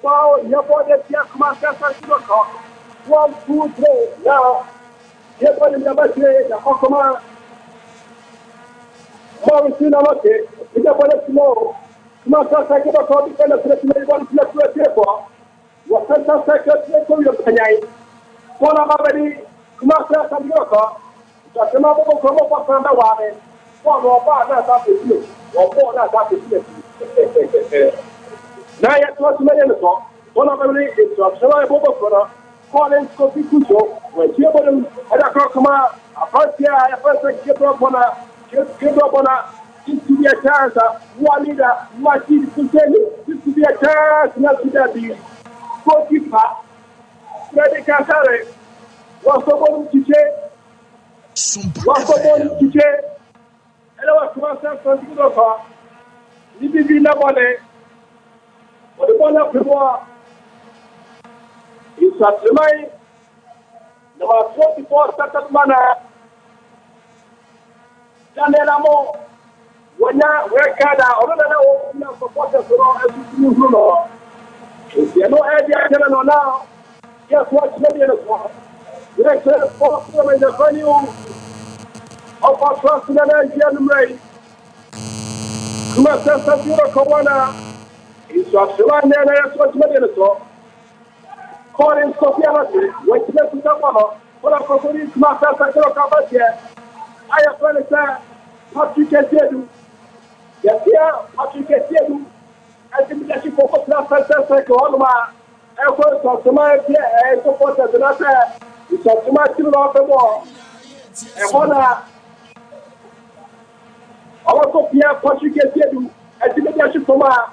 Wow, your body is just master. 1, 2, 3. Now, your body is the Hokoma. Morrison, I'm okay. It's a body tomorrow. Master Secretary of the President, one plus 24. What Santa Secretary of Kanyai? One of our Master Sanyoka. Just another come up from the water. One more part that's you. Or more that's you. Now, yet, what's the name of one of them is to observe a book for Collins Kofi Kujo, when Jibodum, and a crocoma, a first year, a first Kibobona, this to be a chance, one leader, Martin Kuseni, this to be a chance, not to that be goalkeeper, Freddy Casare, was the one to Sumpa was the one FM. to and I was myself from Kudoka, Libby Nabone, or the one of the war. It's at the mind. Number 44 second manner. Janelamo. When we're Canada, or supporters as you know. If you know any now, guess what? Maybe in the war. The next fourth in the venue of our trust in the Nigerian race. Kumasa Sura Kawana. It's at the line there, and that's what's made in the talk. Calling Sofianati, which left to Tapano, what I propose is Master Sakura Kabatia. I have heard it say, Patrick Edu. Yes, here, Patrick Edu. I think that she focused on the cycle on my efforts of the mind and support the latter. It's up to my children of the war. And one, also Pierre Patrick Edu, I think that she from my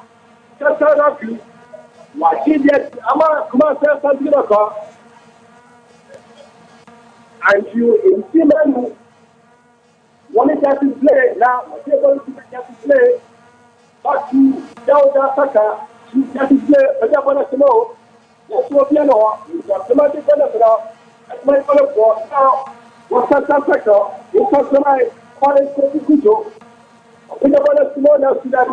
Castle. Why did yet? Come on, say something about. And you in Timon, one is that to play now, we're going to play. But to Delta Saka, you have to play, but I want to know. That's what you know. You got the magic benefit at my other board. Now, what's that sector? You come to my college to Kujo. I want to know now to that.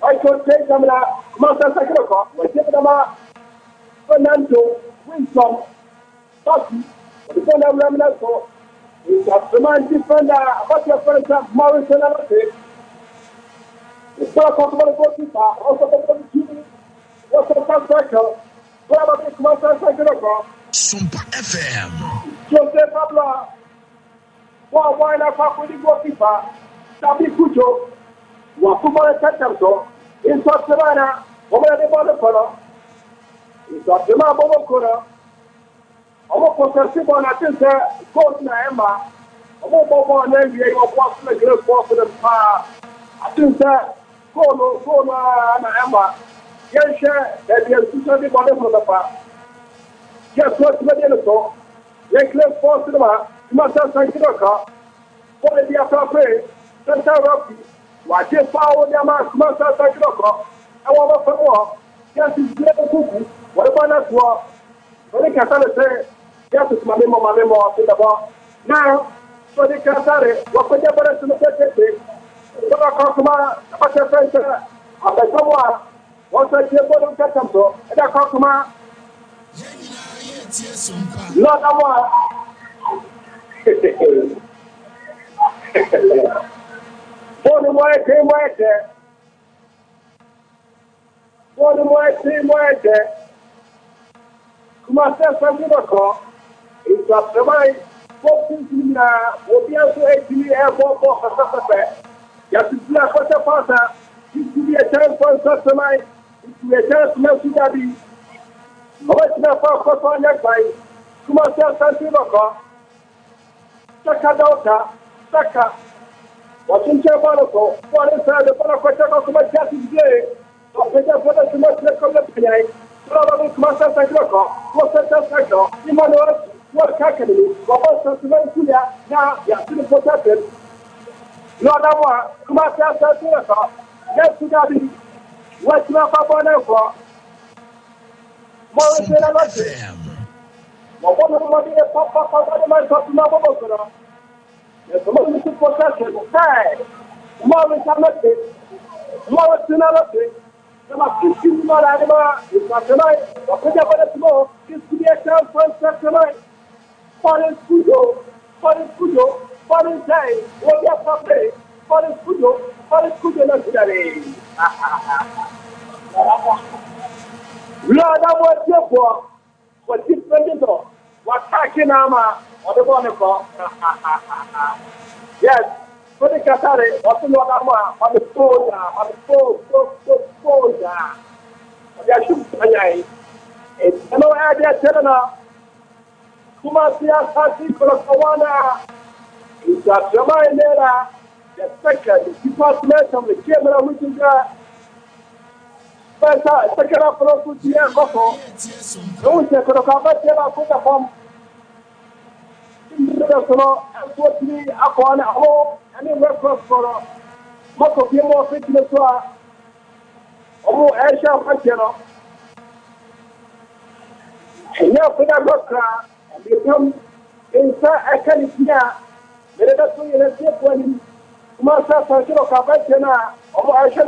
I could take them now, Master Sakura, but take them out. Fernando, Winston, Totti, the one of Raminato, is a remind defender about your friends of Morris and Alate. The first of the goalkeeper, also the team, was a subcycle, probably Master Sakura. Sumpa FM. Joseph Pablo, why not with the goalkeeper, Sabi Kujo. Wakuma Tatamso, in South Carolina, over the border color, in South Carolina, Bobokura, almost Simon, I think, Coach Naema, Omo and NBA, or what's the great force of the power. I think that Kona, Naema, yes, that is something for the power. Just what Medinato, they claim force of the man, you must have Saint Kidoka, for the Afro, Santa Rocky. Watch it power the man, Master Sakura. I want to more. Yes, it's never cookie. What about that war? When they can say, yes, it's my memo, now, so they can say, what could you better to the city? So I come to my friend, I bet someone, once I get one of them, so, and I come to my Lord, I want. Born white, came white there. Born white, came white there. Come on, tell something about it's up to my focus in will be able to actually have more for Saturday. Just to play for the father, it could be a chance for Saturday, it could be a chance to make Sudabi. What's the focus on your side? Come on, tell something about Saka Daughter, Saka. What's in Chabanoko? What is the Banako to my cat is gay? So, we just want to make the community. Probably Master Sakura, what's the Sakura? Emmanuel, what Academy, what Venezuela, now, you are still protected. Lord Awa, Master Sakura, yes, to Gabi, what's not for Morris and Alate. One of the Papa, yes, the most possession, hey, Morris Alate, Morris and Alate. There are 15 more animals. It's not tonight. But we have a small. This could be a chance for us tonight. Foreign studio, foreign day. What we have to play. Foreign studio, not today. Lord, I want you for what different is all. What talking Ama or the one for? Yes. For the Katari, what's the Lord Ama on the phone, on the phone. They are shooting. Hello, Adia Telena. Kumasia Sasi Kolokawana. It's a Jamai Nera. The second department of the camera, which is second of Rosutia Coco. Don't take a Kabatella put a form. Unfortunately, upon a home and in reference for most of your more fitness. Oh, Asia Pachero. And now for that rock and become inside a California. There is a 2 years when Master Sancho Cabana or Asia.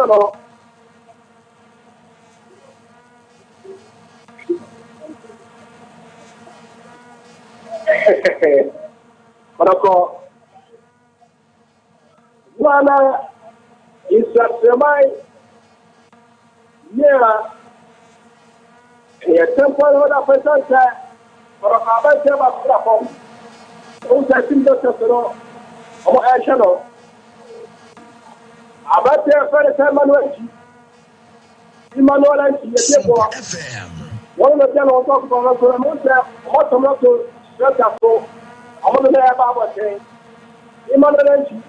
But one is a semi near a temple of a person for a Cabana platform. Those are similar to or Asia. About their first Emmanuel and FM. one of them on top of the what I'm not to shut up for. I want to know about saying Emmanuel and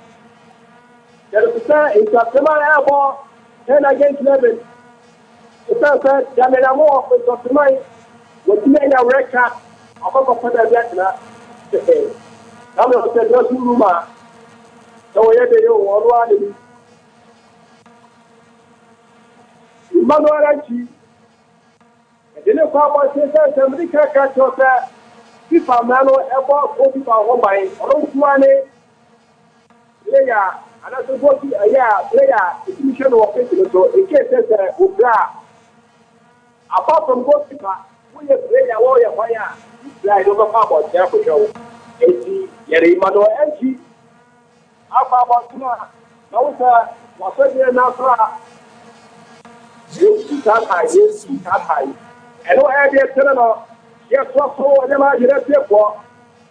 there is a semi-airborne 10 against 11. The person Jamila Moore was of mine was made a record of a Federal. I'm not saying no rumor. So we had to Emmanuel Anchi, and then a papa says, America catch your FIFA Mano about 40 pounds by Rosuane player, another 40 a year player, the mission of Facebook. So, in case there's a Ubra, apart from goalkeeper, we have player warrior fire, like over Papa, Jaffa Show, 80, Emmanuel Anchi, Alpha Basuna, Nausa, was now. And no idea, Senator. Yes, so I am here for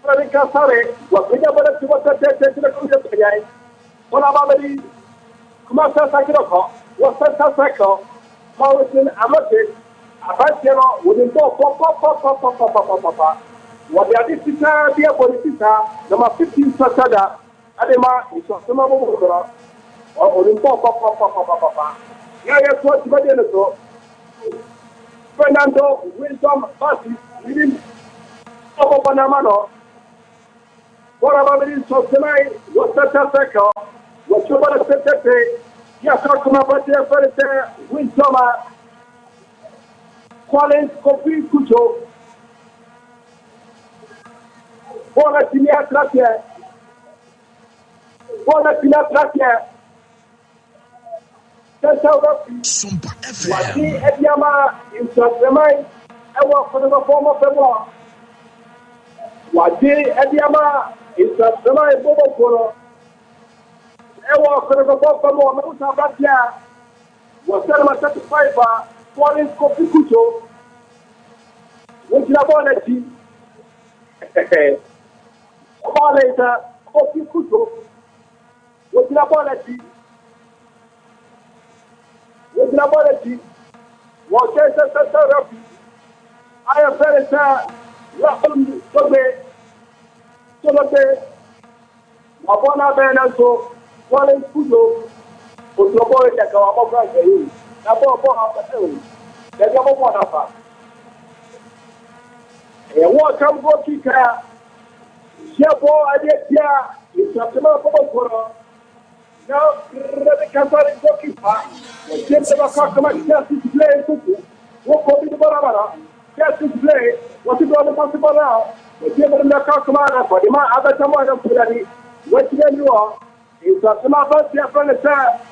Franca Sare, what we never to what the community. One of the Kumasa Sakiro, was Santa Sacco, Morrison Amatis, Abatiano, within Papa. What they are this dear Politica, number 15 Satada, Adema, is a summer or within Papa. Yeah, yes, what's the Fernando Wilson Bassi, leading Papa Panamano. What about it? So tonight was Santa Seco, was Chobana Sete, Yakakuma Batia Ferrete, Winsoma, Collins Kofi Kucho, Bola Tinia Tratia, Bola Tina Tratia. Sumpa Wati FM. Ediama in Sasemai, I work for the form of the law. Wati Ediama in Sasemai Bobo Polo, I work for the form of the law. Musa Batia was satisfied by Collins Kofi Kucho, which Labonati. About later, Kofi Kucho, which Labonati. With laboratory, what is the therapy? I have very sad, Latin, Sobe, Wabona Benaso, Wallen Pudo, who support the Kawabaka, Nabo, the Yabona. And what come go kicker? Shabo, I get here, it's a tomorrow. Now, the Catholic goalkeeper, James Bakakama, just to play, what could be the Barabara, just to play, what is all possible now? The James Bakakama, for the man, other Tamara Pulani, what you are, is a Samaba, dear friend,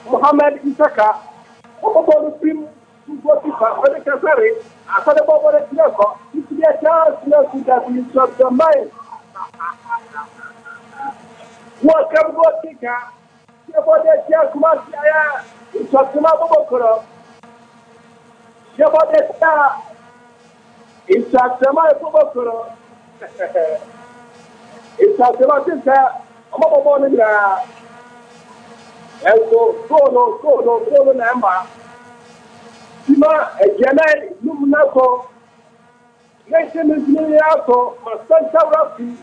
Mohammed Isaka, what the film goalkeeper, for the Catholic, after the Bobo, it's a chance that you stop the mind. Welcome, goalkeeper. About the Kumasia, it's a Samabokoro. About the star, it's a Samabokoro. It's a Samatista, a mobile and so go, number. Sima, a Janai, Luminaco, nation is nearly out for Central Rugby. And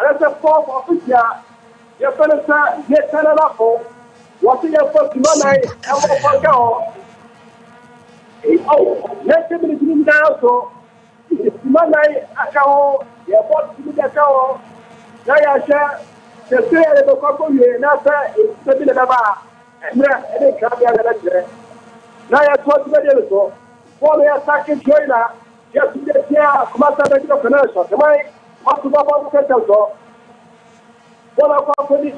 that's a form of official. You're going to say, get 10 up. What's your first money? And what go? Oh, nation is nearly out. So, it's money. I go. You're what to the go. Now, I share the three of the couple you and after it's 7 and a bar. And they can't be a now I told you so. For the attacking trainer, just to get here, Commander the Commercial. Am I? What to Baba Kettle? What about the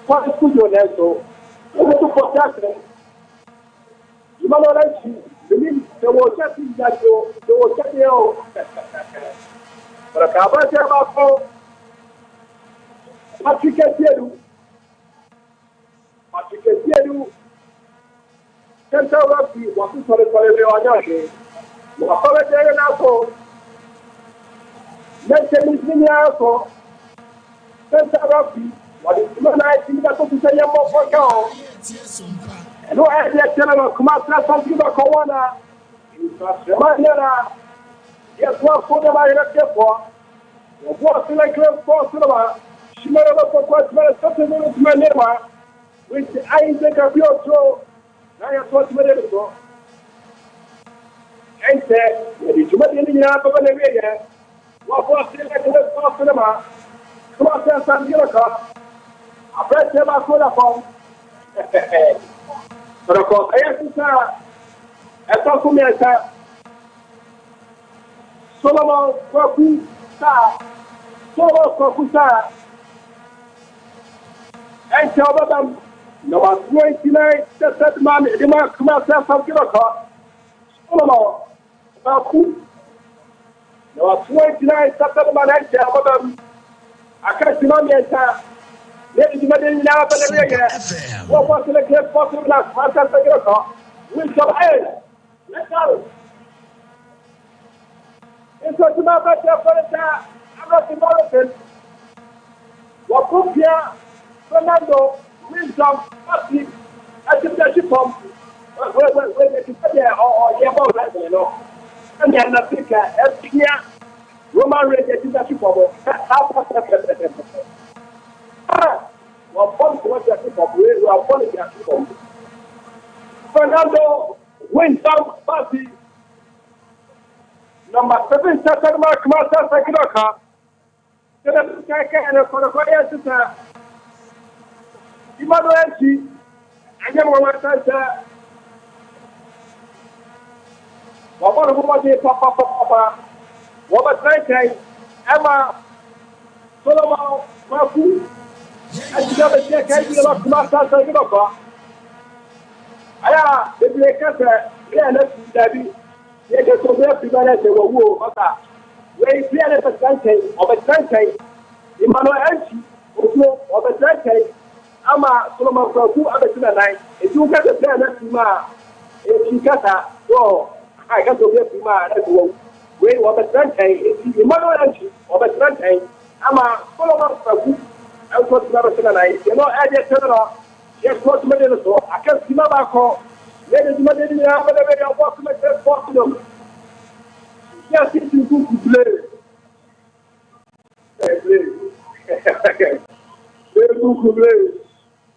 what studio there? So, to protect them. You might not believe there was just that there was just but a Cabata about what you can do. What you can do. Central Rugby was to the Korean. What are they now? Mention is in the Central Rugby. What is the night in the say more for go? No idea, General Kumasa, something about Kawana. Yes, what for the Maria for? What's like a force cinema? She made up for quite something with my neighbor, which I think of your throw. I have thought about it. And said, if you met in the yard of an area, what was the like a force cinema? Come on, San Diego. I press him out for the phone. But of course, I have to say, I talk to me, I said, Solomon Kwaku, Solomon Kwaku, and tell them, no, 29, that man, the man come out from Kilaka, Solomon Kwaku, no, 29, that man, and tell them, I can't see my answer. Ladies and gentlemen, now for the regular. What was the great possible last Master Sagiraka? With some head. Let's go. It's what you know about your furniture. I'm not involved. What cook here? Fernando, Wisdom, Patrick, I think that you come. When you get there or you're about that, you know. And then I think here, Roman Ready, that you come. Well, Fernando wins some party. Number 7, second mark, Master Sakiraka. The Kaka for the fire sister. Emmanuel, I never want to say. What about the Papa? What about Emma Solomon Mafu? I never check any of Master Sagiraka. Aya, the breaker, yeah, let's David. They get to their people as they were woo. Where is the percentage of a century? Emmanuel Anchi, of a century. Ama Solomon Kaku, Abesina 9. If you get the plan, that's ma. If you got that, so I got to get Pima as well. Where was a century? Emmanuel Anchi, of a century. Ama Solomon Kaku. I was not Abesina 9. You know, I just turned off. Yes, what made it so? I can't see my call. Ladies and gentlemen, I'm going to walk to my first possible. Yes, it's you who play.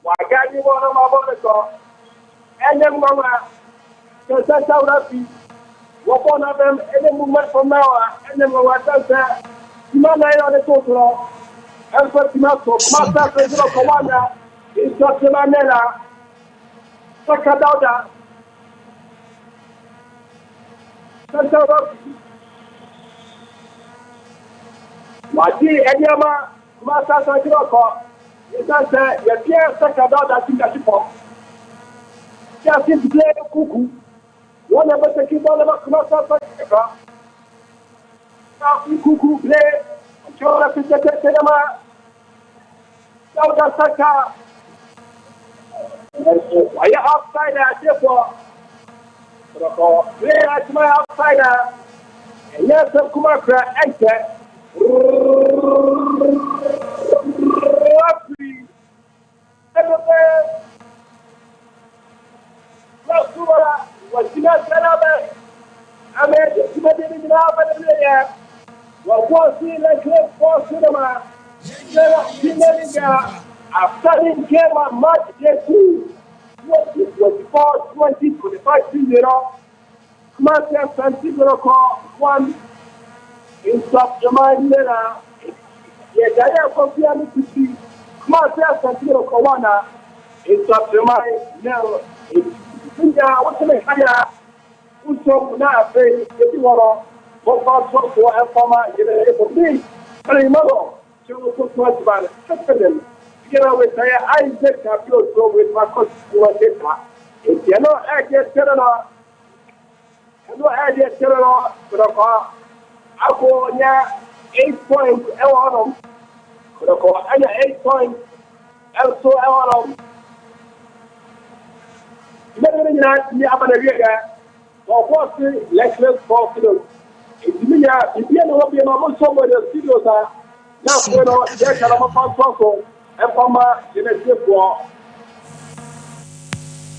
Why can't you want to my body? And then, Mama, because that's how that be. What one of them, any movement from now, and then what does that? You might not on the total. And for Master President Commander. It's not the Manela. Sakadauda. Santa Wati Enyama, Master Sakiroko. It's not the Pierre Sakadauda Singapore. Just in play cuckoo. One of us taking one of us, Master Sakiroko. Now, cuckoo play. Chora Pizza Cinema. Sauda Saka. Are you outsider? Therefore, play at my outsider. And yes, of Kumakra, enter. Was not I made maybe now, but what was he like for cinema? After him came a match day 2, 24, 20, 25, 0. Commander Santigro call 1 in South Jamaica. Yes, I have compared to see Commander Santigro call 1 in South Jamaica. Now, what's the higher? Who's now saying if you want to talk for a former generation? Remember, to talk much about it. You know, with I take a few so with my customer. If you're not actually telling her, no idea telling but I go 8 points. But I call 8 points. Also, I want to. Never not the other area. Or what's the lecture for you? If you know, be a somebody studios are now when I can have and from my war.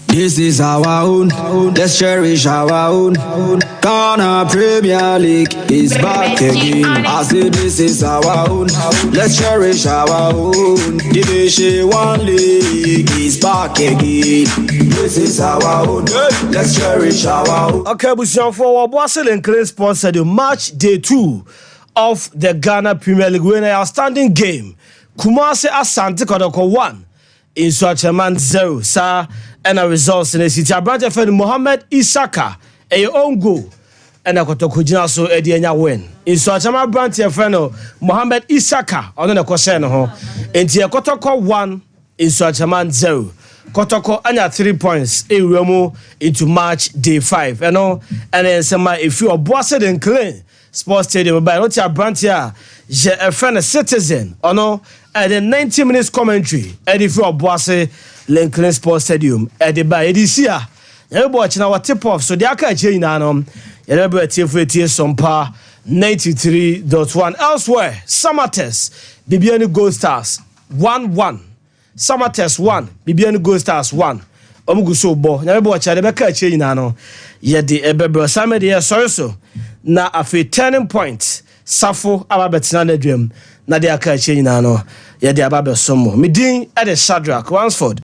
This is our own, let's cherish our own. Ghana Premier League is back again. I say this is our own, let's cherish our own. Division 1 League is back again. This is our own, let's cherish our own. Okay, Bushon for Obuasi Lenklen Sports Stadium, match day 2 of the Ghana Premier League, winning an outstanding game. Kumasi Asante Kotoko 1 in Swatchaman 0, sir. And a results in the city. Abrante Fed Mohamed Isaka, a own goal, and a Kotoko so Ediana win. In Swatchama Brante Feno, Mohamed Isaka, on the Koseno, and Tia Kotoko 1 in Swatchaman 0. Kotoko anya 3 points, a Remo into March day 5. And then some if you are bossed and clean. Sports Stadium by not your Brantia, a friend, a Citizen, or no, and then 90 minutes commentary, and if you are Boise Lenklen Sports Stadium, at the by Edisia, you're watching our tip off, so the Aka chain, you're able to TFT some par 93.1 elsewhere. Summer test, Bibiani Gold Stars 1-1, Summer test 1, Bibiani Gold Stars 1. Omuguso bo, you're able to watch the Aka chain, yet the Ebebe Samedia Sorso. Na afi turning point Safo ababetina na dream na de aka eche nyina no ye de ababe somo midin e de Shadrack Wansford